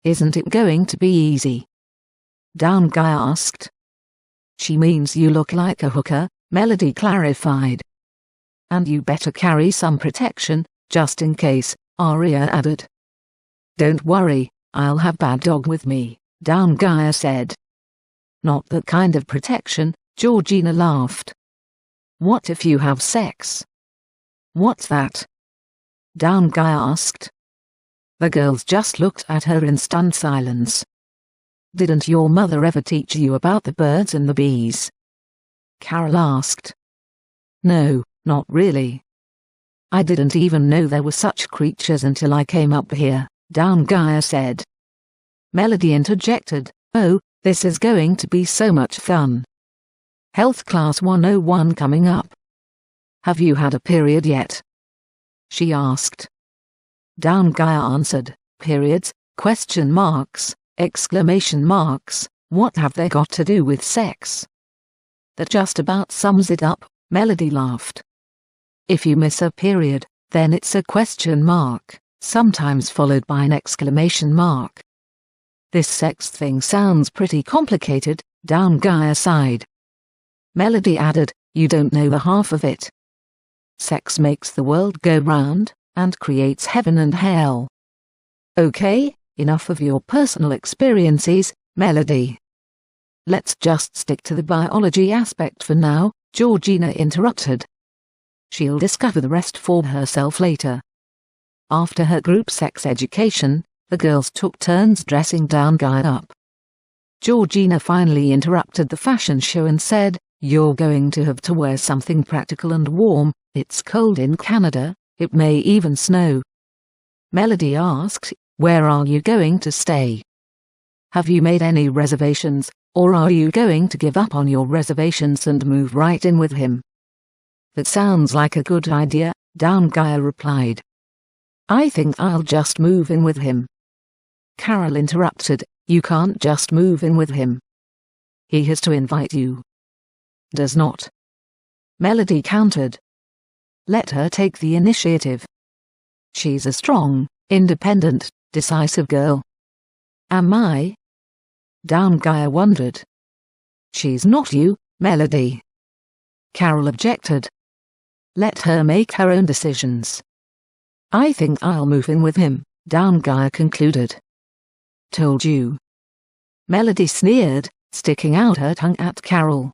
"Isn't it going to be easy?" Down Gaia asked. "She means you look like a hooker," Melody clarified. "And you better carry some protection, just in case," Aria added. "Don't worry, I'll have Bad Dog with me," Down Gaia said. "Not that kind of protection," Georgina laughed. "What if you have sex?" "What's that?" Down Gaia asked. The girls just looked at her in stunned silence. "Didn't your mother ever teach you about the birds and the bees?" Carol asked. "No, not really. I didn't even know there were such creatures until I came up here," Down Gaia said. Melody interjected, "Oh, this is going to be so much fun. Health Class 101 coming up. Have you had a period yet?" she asked. Down Gaia answered, "Periods, question marks, exclamation marks, what have they got to do with sex?" "That just about sums it up," Melody laughed. "If you miss a period, then it's a question mark, sometimes followed by an exclamation mark." "This sex thing sounds pretty complicated," Down Gaia sighed. Melody added, "You don't know the half of it. Sex makes the world go round, and creates heaven and hell." "Okay, enough of your personal experiences, Melody. Let's just stick to the biology aspect for now," Georgina interrupted. "She'll discover the rest for herself later." After her group sex education, the girls took turns dressing Down Gaia up. Georgina finally interrupted the fashion show and said, "You're going to have to wear something practical and warm, it's cold in Canada, it may even snow." Melody asked, "Where are you going to stay? Have you made any reservations, or are you going to give up on your reservations and move right in with him?" "That sounds like a good idea," Down Gaia replied. "I think I'll just move in with him." Carol interrupted, "You can't just move in with him. He has to invite you." "Does not," Melody countered. "Let her take the initiative. She's a strong, independent, decisive girl." "Am I?" Down Gaia wondered. "She's not you, Melody," Carol objected. "Let her make her own decisions." "I think I'll move in with him," Down Gaia concluded. "Told you," Melody sneered, sticking out her tongue at Carol.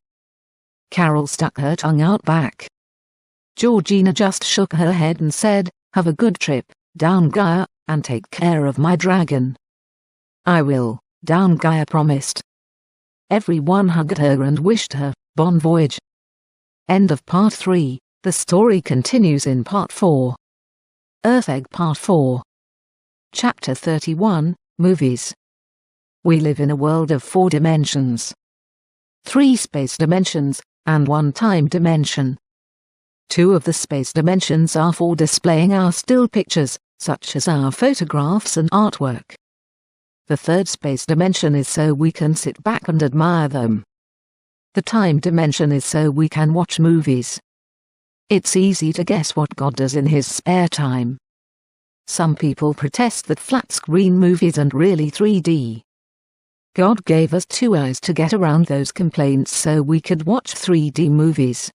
Carol stuck her tongue out back. Georgina just shook her head and said, "Have a good trip, Down Gaia, and take care of my dragon." "I will," Down Gaia promised. Everyone hugged her and wished her bon voyage. End of Part 3. The story continues in Part 4. Earth Egg Part 4. Chapter 31, Movies. We live in a world of 4 dimensions. 3 space dimensions, and 1 time dimension. 2 of the space dimensions are for displaying our still pictures, such as our photographs and artwork. The 3rd space dimension is so we can sit back and admire them. The time dimension is so we can watch movies. It's easy to guess what God does in his spare time. Some people protest that flat-screen movies aren't really 3D. God gave us 2 eyes to get around those complaints so we could watch 3D movies.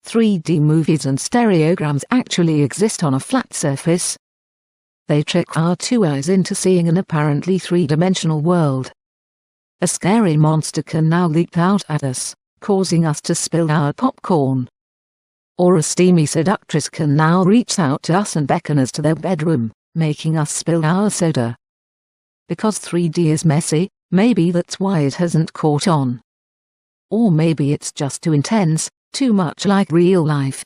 3D movies and stereograms actually exist on a flat surface. They trick our 2 eyes into seeing an apparently 3-dimensional world. A scary monster can now leap out at us, causing us to spill our popcorn. Or a steamy seductress can now reach out to us and beckon us to their bedroom, making us spill our soda. Because 3D is messy, maybe that's why it hasn't caught on. Or maybe it's just too intense, too much like real life.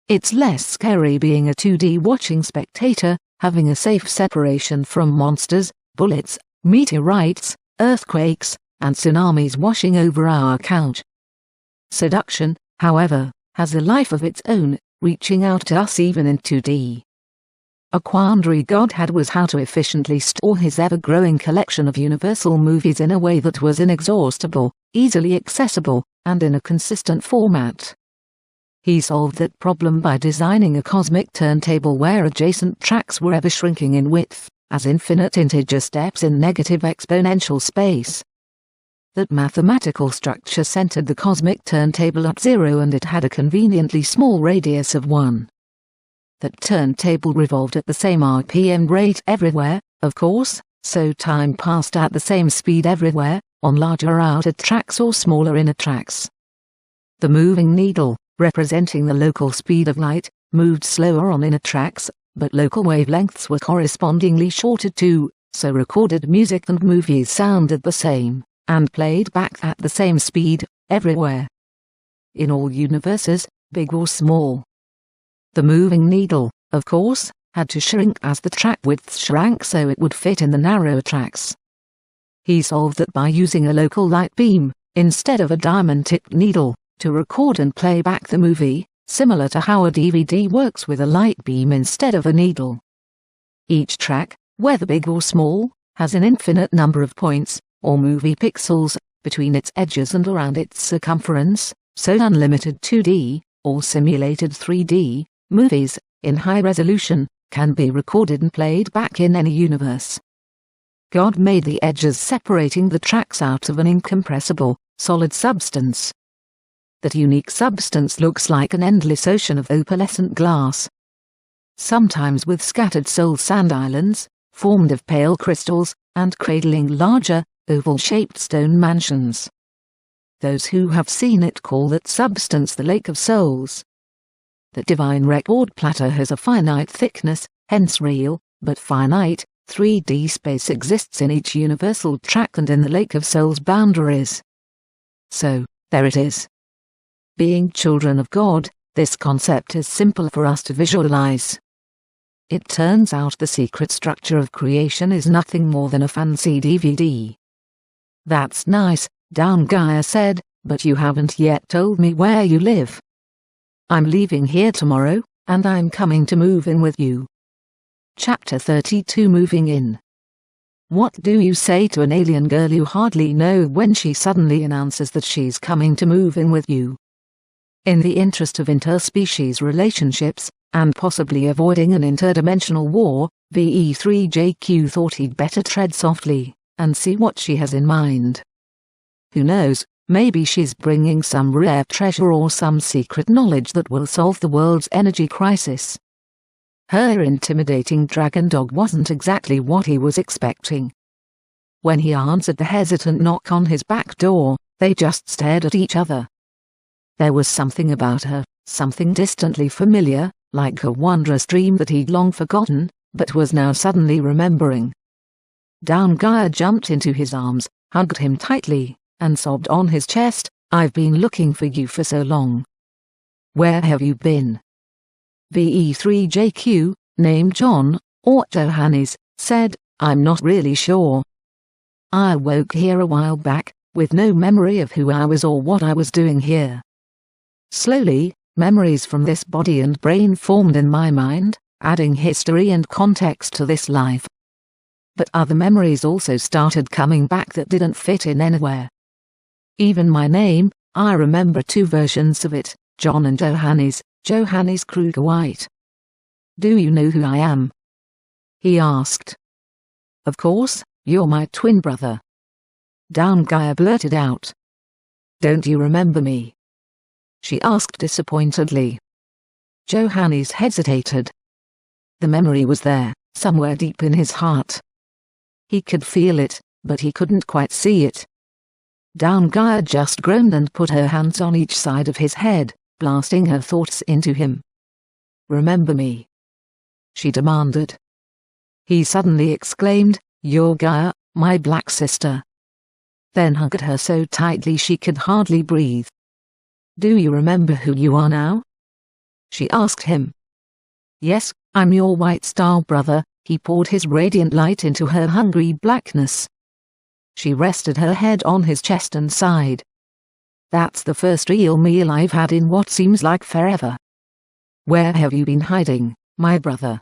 It's less scary being a 2D watching spectator, having a safe separation from monsters, bullets, meteorites, earthquakes, and tsunamis washing over our couch. Seduction, however, has a life of its own, reaching out to us even in 2D. A quandary God had was how to efficiently store his ever-growing collection of Universal movies in a way that was inexhaustible, easily accessible, and in a consistent format. He solved that problem by designing a cosmic turntable where adjacent tracks were ever shrinking in width, as infinite integer steps in negative exponential space. That mathematical structure centered the cosmic turntable at 0 and it had a conveniently small radius of 1. That turntable revolved at the same RPM rate everywhere, of course, so time passed at the same speed everywhere, on larger outer tracks or smaller inner tracks. The moving needle, representing the local speed of light, moved slower on inner tracks, but local wavelengths were correspondingly shorter too, so recorded music and movies sounded the same, and played back at the same speed, everywhere. In all universes, big or small. The moving needle, of course, had to shrink as the track width shrank so it would fit in the narrower tracks. He solved that by using a local light beam, instead of a diamond-tipped needle, to record and play back the movie, similar to how a DVD works with a light beam instead of a needle. Each track, whether big or small, has an infinite number of points, or movie pixels, between its edges and around its circumference, so unlimited 2D, or simulated 3D, movies, in high resolution, can be recorded and played back in any universe. God made the edges separating the tracks out of an incompressible, solid substance. That unique substance looks like an endless ocean of opalescent glass. Sometimes with scattered soul sand islands, formed of pale crystals, and cradling larger, oval-shaped stone mansions. Those who have seen it call that substance the Lake of Souls. The divine record platter has a finite thickness, hence real, but finite, 3D space exists in each universal track and in the Lake of Souls boundaries. So, there it is. Being children of God, this concept is simple for us to visualize. It turns out the secret structure of creation is nothing more than a fancy DVD. That's nice, Down Gaia said, but you haven't yet told me where you live. I'm leaving here tomorrow, and I'm coming to move in with you. Chapter 32 Moving In. What do you say to an alien girl you hardly know when she suddenly announces that she's coming to move in with you? In the interest of interspecies relationships, and possibly avoiding an interdimensional war, VE3JQ thought he'd better tread softly, and see what she has in mind. Who knows, maybe she's bringing some rare treasure or some secret knowledge that will solve the world's energy crisis. Her intimidating dragon dog wasn't exactly what he was expecting. When he answered the hesitant knock on his back door, they just stared at each other. There was something about her, something distantly familiar, like a wondrous dream that he'd long forgotten, but was now suddenly remembering. Down Gaia jumped into his arms, hugged him tightly, and sobbed on his chest, "I've been looking for you for so long. Where have you been?" VE3JQ, named John, or Johannes, said, "I'm not really sure. I woke here a while back, with no memory of who I was or what I was doing here. Slowly, memories from this body and brain formed in my mind, adding history and context to this life. But other memories also started coming back that didn't fit in anywhere. Even my name, I remember two versions of it, John and Johannes Kruger White. Do you know who I am? He asked. Of course, you're my twin brother. Downgaia blurted out. Don't you remember me? She asked disappointedly. Johannes hesitated. The memory was there, somewhere deep in his heart. He could feel it, but he couldn't quite see it. Downgaia just groaned and put her hands on each side of his head, blasting her thoughts into him. Remember me? She demanded. He suddenly exclaimed, You're Gaia, my black sister. Then hugged her so tightly she could hardly breathe. Do you remember who you are now? She asked him. Yes, I'm your white star brother. He poured his radiant light into her hungry blackness. She rested her head on his chest and sighed. That's the first real meal I've had in what seems like forever. Where have you been hiding, my brother?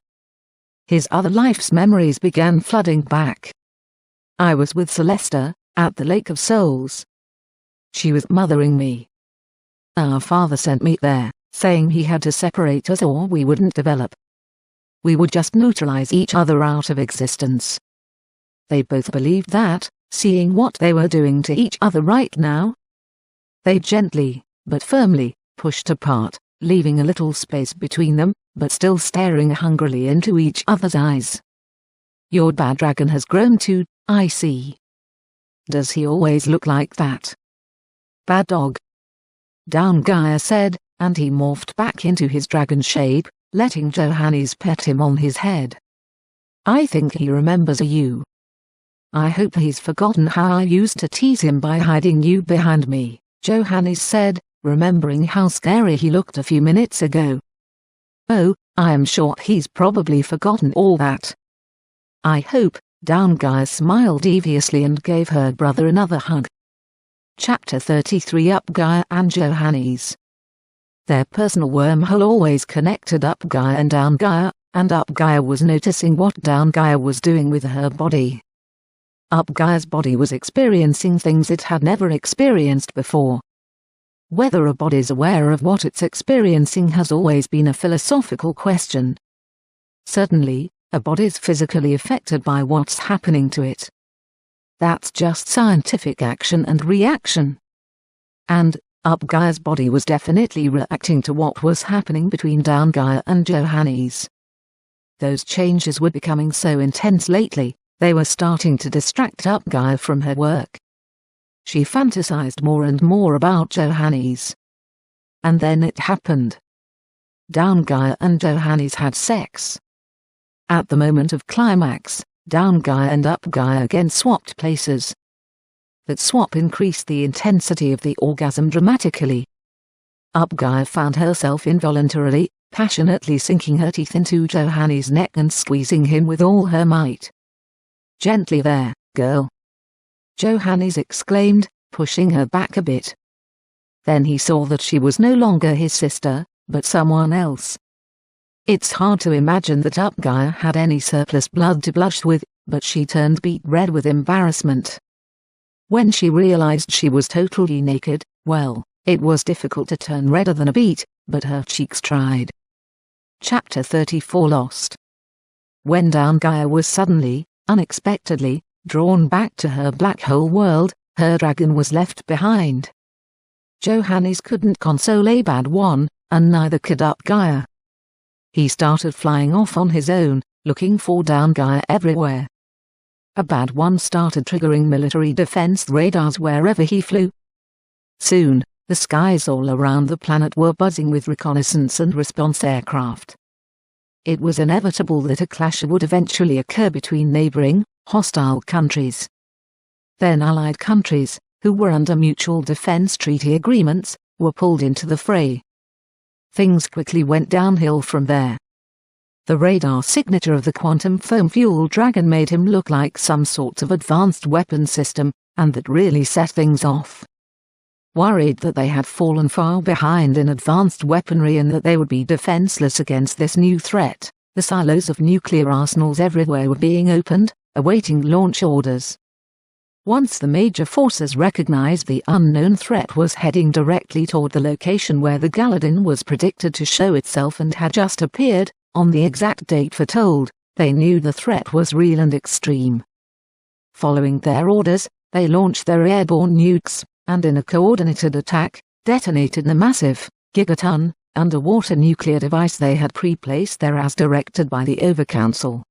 His other life's memories began flooding back. I was with Celesta, at the Lake of Souls. She was mothering me. Our father sent me there, saying he had to separate us or we wouldn't develop. We would just neutralize each other out of existence. They both believed that, seeing what they were doing to each other right now. They gently, but firmly, pushed apart, leaving a little space between them, but still staring hungrily into each other's eyes. Your bad dragon has grown too, I see. Does he always look like that? Bad dog. Downgaia said, and he morphed back into his dragon shape, letting Johannes pet him on his head. I think he remembers you. I hope he's forgotten how I used to tease him by hiding you behind me, Johannes said, remembering how scary he looked a few minutes ago. Oh, I am sure he's probably forgotten all that. I hope. Downgaia smiled deviously and gave her brother another hug. Chapter 33 Upgaia and Johannes. Their personal wormhole always connected Upgaia and Downgaia, and Upgaia was noticing what Downgaia was doing with her body. Upgaia's body was experiencing things it had never experienced before. Whether a body's aware of what it's experiencing has always been a philosophical question. Certainly, a body's physically affected by what's happening to it. That's just scientific action and reaction. And Upgaia's body was definitely reacting to what was happening between Downgaia and Johannes. Those changes were becoming so intense lately, they were starting to distract Upgaia from her work. She fantasized more and more about Johannes. And then it happened. Downgaia and Johannes had sex. At the moment of climax, Downgaia and Upgaia again swapped places. That swap increased the intensity of the orgasm dramatically. Upgaia found herself involuntarily, passionately sinking her teeth into Johannes' neck and squeezing him with all her might. Gently there, girl. Johannes exclaimed, pushing her back a bit. Then he saw that she was no longer his sister, but someone else. It's hard to imagine that Upgaia had any surplus blood to blush with, but she turned beet red with embarrassment. When she realized she was totally naked, well, it was difficult to turn redder than a beet, but her cheeks tried. Chapter 34 Lost. When Downgaia was suddenly, unexpectedly, drawn back to her black hole world, her dragon was left behind. Johannes couldn't console a bad one, and neither could Upgaia. He started flying off on his own, looking for Downgaia everywhere. A bad one started triggering military defense radars wherever he flew. Soon, the skies all around the planet were buzzing with reconnaissance and response aircraft. It was inevitable that a clash would eventually occur between neighboring, hostile countries. Then allied countries, who were under mutual defense treaty agreements, were pulled into the fray. Things quickly went downhill from there. The radar signature of the quantum foam-fueled dragon made him look like some sort of advanced weapon system, and that really set things off. Worried that they had fallen far behind in advanced weaponry and that they would be defenseless against this new threat, the silos of nuclear arsenals everywhere were being opened, awaiting launch orders. Once the major forces recognized the unknown threat was heading directly toward the location where the Galadin was predicted to show itself and had just appeared, on the exact date foretold, they knew the threat was real and extreme. Following their orders, they launched their airborne nukes, and in a coordinated attack, detonated the massive, gigaton, underwater nuclear device they had pre-placed there as directed by the Overcouncil.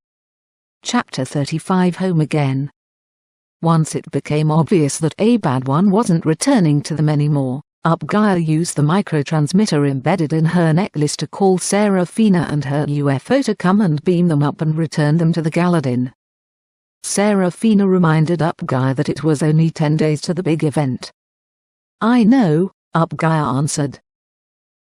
Chapter 35 Home Again. Once it became obvious that Abad-1 wasn't returning to them anymore, Upgaia used the microtransmitter embedded in her necklace to call Seraphina and her UFO to come and beam them up and return them to the Galadin. Seraphina reminded Upgaia that it was only 10 days to the big event. "I know," Upgaia answered.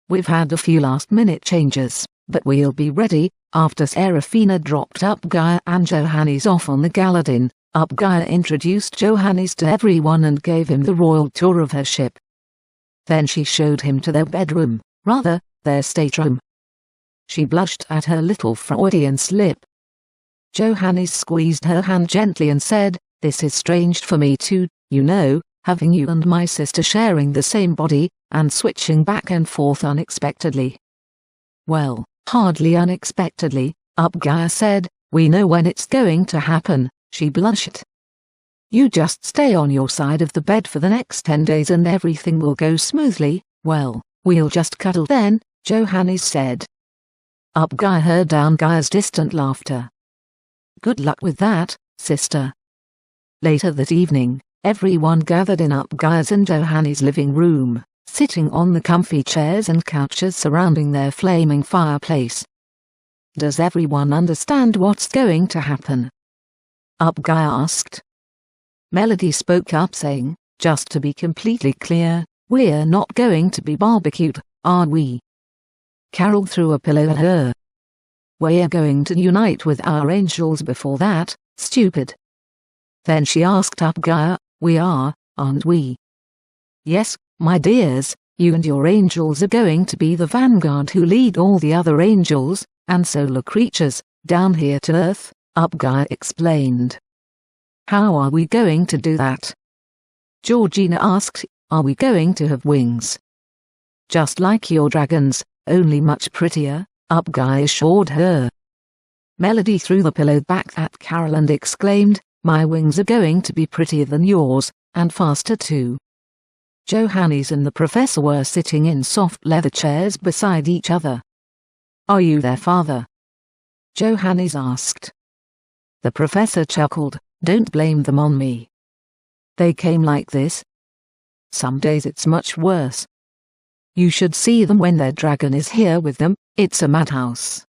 "We've had a few last-minute changes, but we'll be ready." After Seraphina dropped Upgaia and Johannes off on the Galadin, Upgaia introduced Johannes to everyone and gave him the royal tour of her ship. Then she showed him to their bedroom, rather, their stateroom. She blushed at her little Freudian slip. Johannes squeezed her hand gently and said, "This is strange for me too, you know, having you and my sister sharing the same body, and switching back and forth unexpectedly." "Well, hardly unexpectedly," Upgaia said, "we know when it's going to happen." She blushed. "You just stay on your side of the bed for the next 10 days and everything will go smoothly." "Well, we'll just cuddle then," Johannes said. Upgaia heard Downgaia's distant laughter. "Good luck with that, sister." Later that evening, everyone gathered in Upgaia's and Johannes' living room, sitting on the comfy chairs and couches surrounding their flaming fireplace. "Does everyone understand what's going to happen?" Upgaia asked. Melody spoke up saying, "Just to be completely clear, we're not going to be barbecued, are we?" Carol threw a pillow at her. "We're going to unite with our angels before that, stupid." Then she asked Upgaia, "We are, aren't we?" "Yes, my dears, you and your angels are going to be the vanguard who lead all the other angels, and solar creatures, down here to Earth," Upgaia explained. "How are we going to do that?" Georgina asked. "Are we going to have wings?" "Just like your dragons, only much prettier," Upgaia assured her. Melody threw the pillow back at Carol and exclaimed, "My wings are going to be prettier than yours, and faster too." Johannes and the professor were sitting in soft leather chairs beside each other. "Are you their father?" Johannes asked. The professor chuckled. "Don't blame them on me. They came like this. Some days it's much worse. You should see them when their dragon is here with them, it's a madhouse."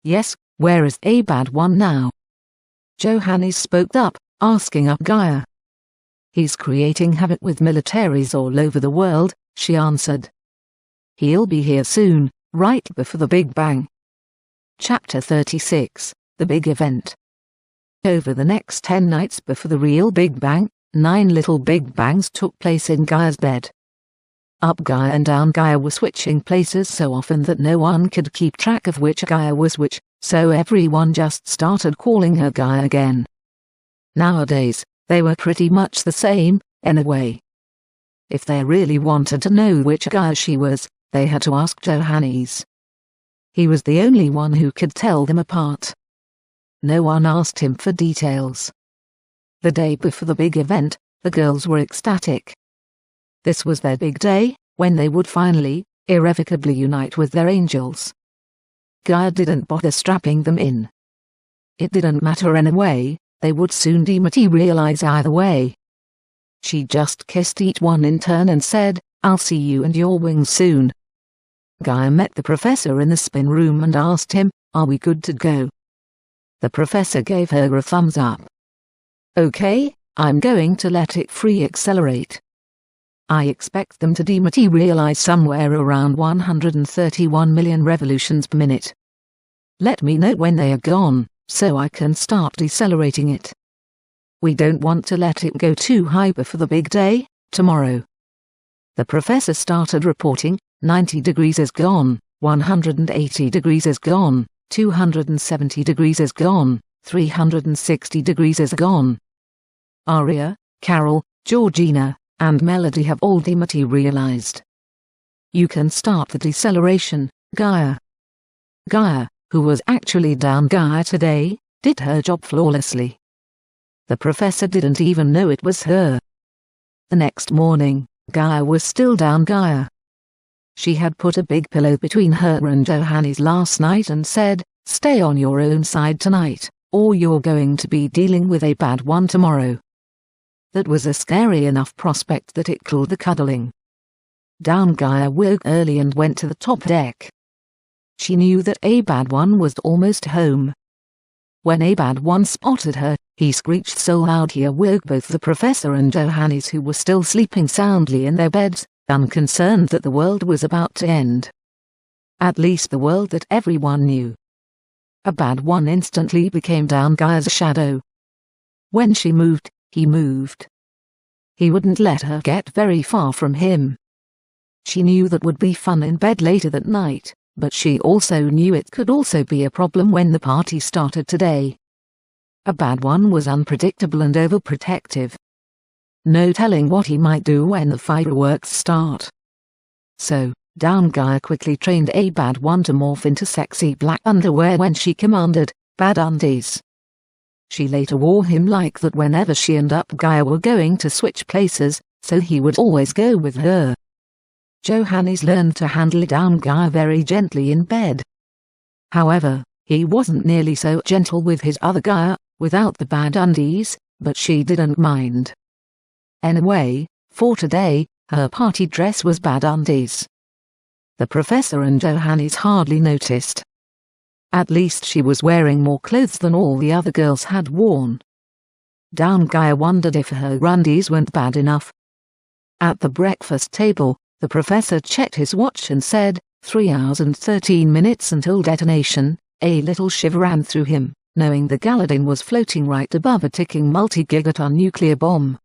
"Yes, where is Abad-1 now?" Johannes spoke up, asking Upgaia. "He's creating havoc with militaries all over the world," she answered. "He'll be here soon, right before the Big Bang." Chapter 36, The Big Event. Over the next 10 nights before the real Big Bang, 9 little Big Bangs took place in Gaia's bed. Upgaia and Downgaia were switching places so often that no one could keep track of which Gaia was which, so everyone just started calling her Gaia again. Nowadays, they were pretty much the same, in a way. If they really wanted to know which Gaia she was, they had to ask Johannes. He was the only one who could tell them apart. No one asked him for details. The day before the big event, the girls were ecstatic. This was their big day, when they would finally, irrevocably unite with their angels. Gaia didn't bother strapping them in. It didn't matter anyway, they would soon dematerialize either way. She just kissed each one in turn and said, "I'll see you and your wings soon." Gaia met the professor in the spin room and asked him, "Are we good to go?" The professor gave her a thumbs up. "Okay, I'm going to let it free accelerate. I expect them to dematerialize somewhere around 131 million revolutions per minute. Let me know when they are gone, so I can start decelerating it." We don't want to let it go too high before the big day, tomorrow. The professor started reporting. 90 degrees is gone, 180 degrees is gone, 270 degrees is gone, 360 degrees is gone. Aria, Carol, Georgina, and Melody have all dematerialized. You can start the deceleration, Gaia. Gaia, who was actually down Gaia today, did her job flawlessly. The professor didn't even know it was her. The next morning, Gaia was still down Gaia. She had put a big pillow between her and Johannes last night and said, "Stay on your own side tonight, or you're going to be dealing with a bad one tomorrow." That was a scary enough prospect that it cooled the cuddling. Down Gaia woke early and went to the top deck. She knew that a bad one was almost home. When a bad one spotted her, he screeched so loud he awoke both the professor and Johannes, who were still sleeping soundly in their beds, unconcerned that the world was about to end. At least the world that everyone knew. A bad one instantly became down Gaia's shadow. When she moved, he moved. He wouldn't let her get very far from him. She knew that would be fun in bed later that night, but she also knew it could also be a problem when the party started today. A bad one was unpredictable and overprotective. No telling what he might do when the fireworks start. So, down Gaia quickly trained a bad one to morph into sexy black underwear when she commanded, "Bad undies." She later wore him like that whenever she and Up Gaia were going to switch places, so he would always go with her. Johannes learned to handle down Gaia very gently in bed. However, he wasn't nearly so gentle with his other Gaia, without the bad undies, but she didn't mind. Anyway, for today, her party dress was bad undies. The professor and Johannes hardly noticed. At least she was wearing more clothes than all the other girls had worn. Down Gaia wondered if her undies weren't bad enough. At the breakfast table, the professor checked his watch and said, 3 hours and 13 minutes until detonation. A little shiver ran through him, knowing the Galadin was floating right above a ticking multi-gigaton nuclear bomb.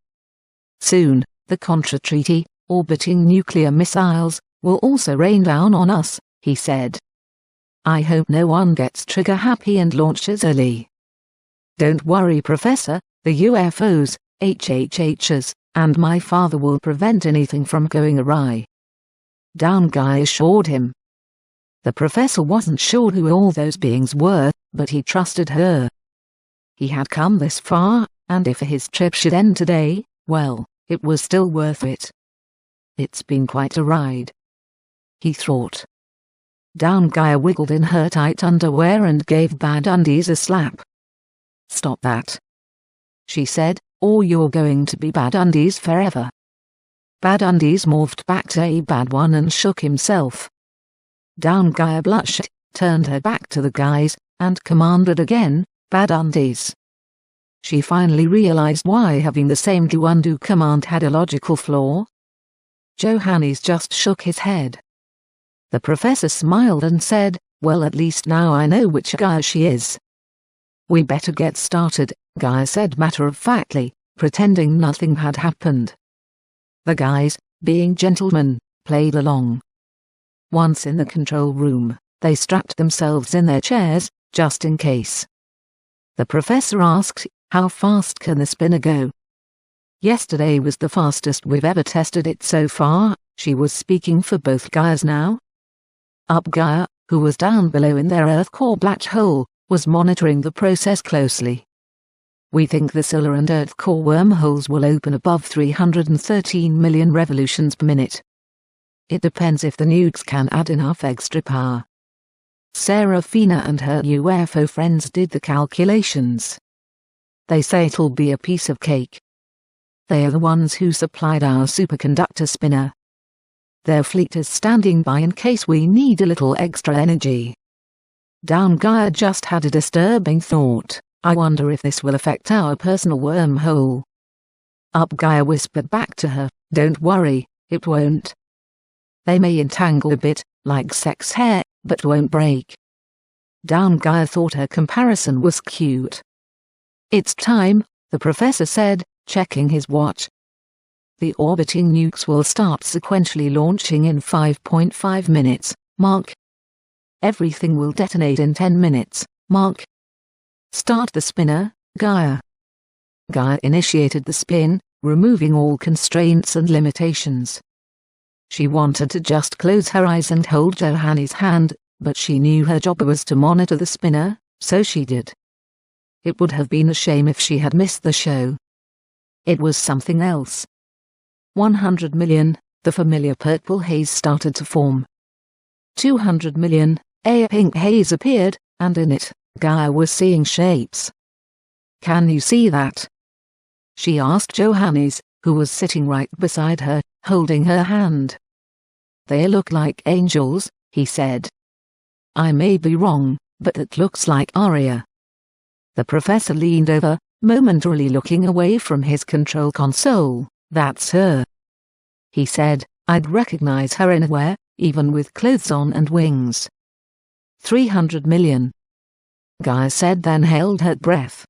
Soon, the Contra Treaty, orbiting nuclear missiles, will also rain down on us, he said. I hope no one gets trigger-happy and launches early. Don't worry, Professor, the UFOs, HHHs, and my father will prevent anything from going awry. Down Gaia assured him. The professor wasn't sure who all those beings were, but he trusted her. He had come this far, and if his trip should end today, well, it was still worth it. It's been quite a ride, he thought. Down Gaia wiggled in her tight underwear and gave Bad Undies a slap. Stop that, she said, or you're going to be Bad Undies forever. Bad Undies morphed back to a bad one and shook himself. Down Gaia blushed, turned her back to the guys, and commanded again, Bad Undies. She finally realized why having the same do-undo command had a logical flaw. Johannes just shook his head. The professor smiled and said, well, at least now I know which Gaia she is. We better get started, Gaia said matter-of-factly, pretending nothing had happened. The guys, being gentlemen, played along. Once in the control room, they strapped themselves in their chairs, just in case. The professor asked, how fast can the spinner go? Yesterday was the fastest we've ever tested it so far. She was speaking for both Gaias now. Up Gaia, who was down below in their Earth core black hole, was monitoring the process closely. We think the solar and Earth core wormholes will open above 313 million revolutions per minute. It depends if the nukes can add enough extra power. Serafina and her UFO friends did the calculations. They say it'll be a piece of cake. They are the ones who supplied our superconductor spinner. Their fleet is standing by in case we need a little extra energy. Down Gaia just had a disturbing thought. I wonder if this will affect our personal wormhole. Up Gaia whispered back to her, don't worry, it won't. They may entangle a bit, like sex hair, but won't break. Down Gaia thought her comparison was cute. It's time, the professor said, checking his watch. The orbiting nukes will start sequentially launching in 5.5 minutes, Mark. Everything will detonate in 10 minutes, Mark. Start the spinner, Gaia. Gaia initiated the spin, removing all constraints and limitations. She wanted to just close her eyes and hold Johanny's hand, but she knew her job was to monitor the spinner, so she did. It would have been a shame if she had missed the show. It was something else. 100 million, the familiar purple haze started to form. 200 million, a pink haze appeared, and in it, Gaia was seeing shapes. "Can you see that?" she asked Johannes, who was sitting right beside her, holding her hand. "They look like angels," he said. "I may be wrong, but it looks like Aria." The professor leaned over, momentarily looking away from his control console. "That's her," he said. "I'd recognize her anywhere, even with clothes on and wings." 300 million. Gaia said, then held her breath.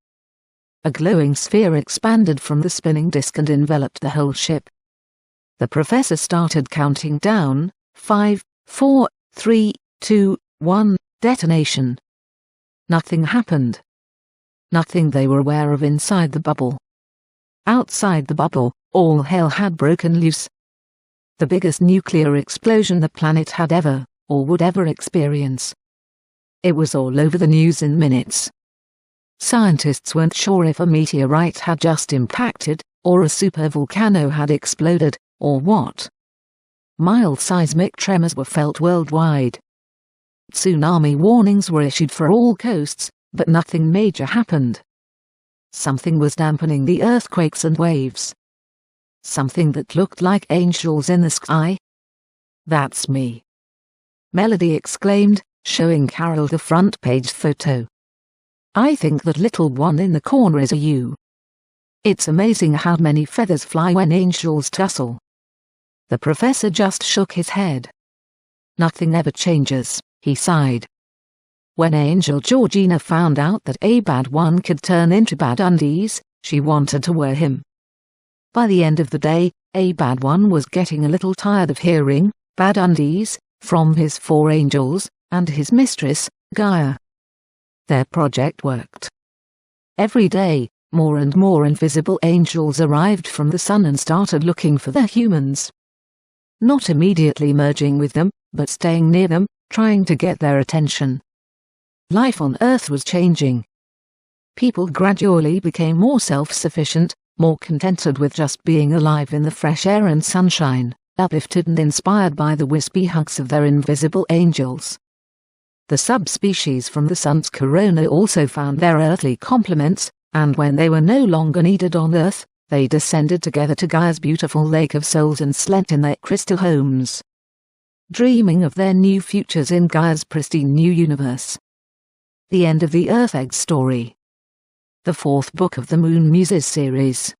A glowing sphere expanded from the spinning disk and enveloped the whole ship. The professor started counting down. 5, 4, 3, 2, 1, detonation. Nothing happened. Nothing they were aware of inside the bubble. Outside the bubble, all hell had broken loose. The biggest nuclear explosion the planet had ever, or would ever experience. It was all over the news in minutes. Scientists weren't sure if a meteorite had just impacted, or a supervolcano had exploded, or what. Mild seismic tremors were felt worldwide. Tsunami warnings were issued for all coasts, but nothing major happened. Something was dampening the earthquakes and waves. Something that looked like angels in the sky. "That's me," Melody exclaimed, showing Carol the front page photo. "I think that little one in the corner is a you. It's amazing how many feathers fly when angels tussle." The professor just shook his head. "Nothing ever changes," he sighed. When Angel Georgina found out that a bad one could turn into bad undies, she wanted to wear him. By the end of the day, a bad one was getting a little tired of hearing bad undies from his 4 angels and his mistress, Gaia. Their project worked. Every day, more and more invisible angels arrived from the sun and started looking for their humans. Not immediately merging with them, but staying near them, trying to get their attention. Life on Earth was changing. People gradually became more self-sufficient, more contented with just being alive in the fresh air and sunshine, uplifted and inspired by the wispy hugs of their invisible angels. The subspecies from the sun's corona also found their earthly complements, and when they were no longer needed on Earth, they descended together to Gaia's beautiful lake of souls and slept in their crystal homes, dreaming of their new futures in Gaia's pristine new universe. The end of the Earth Egg story. The 4th book of the MOON-MUSES series.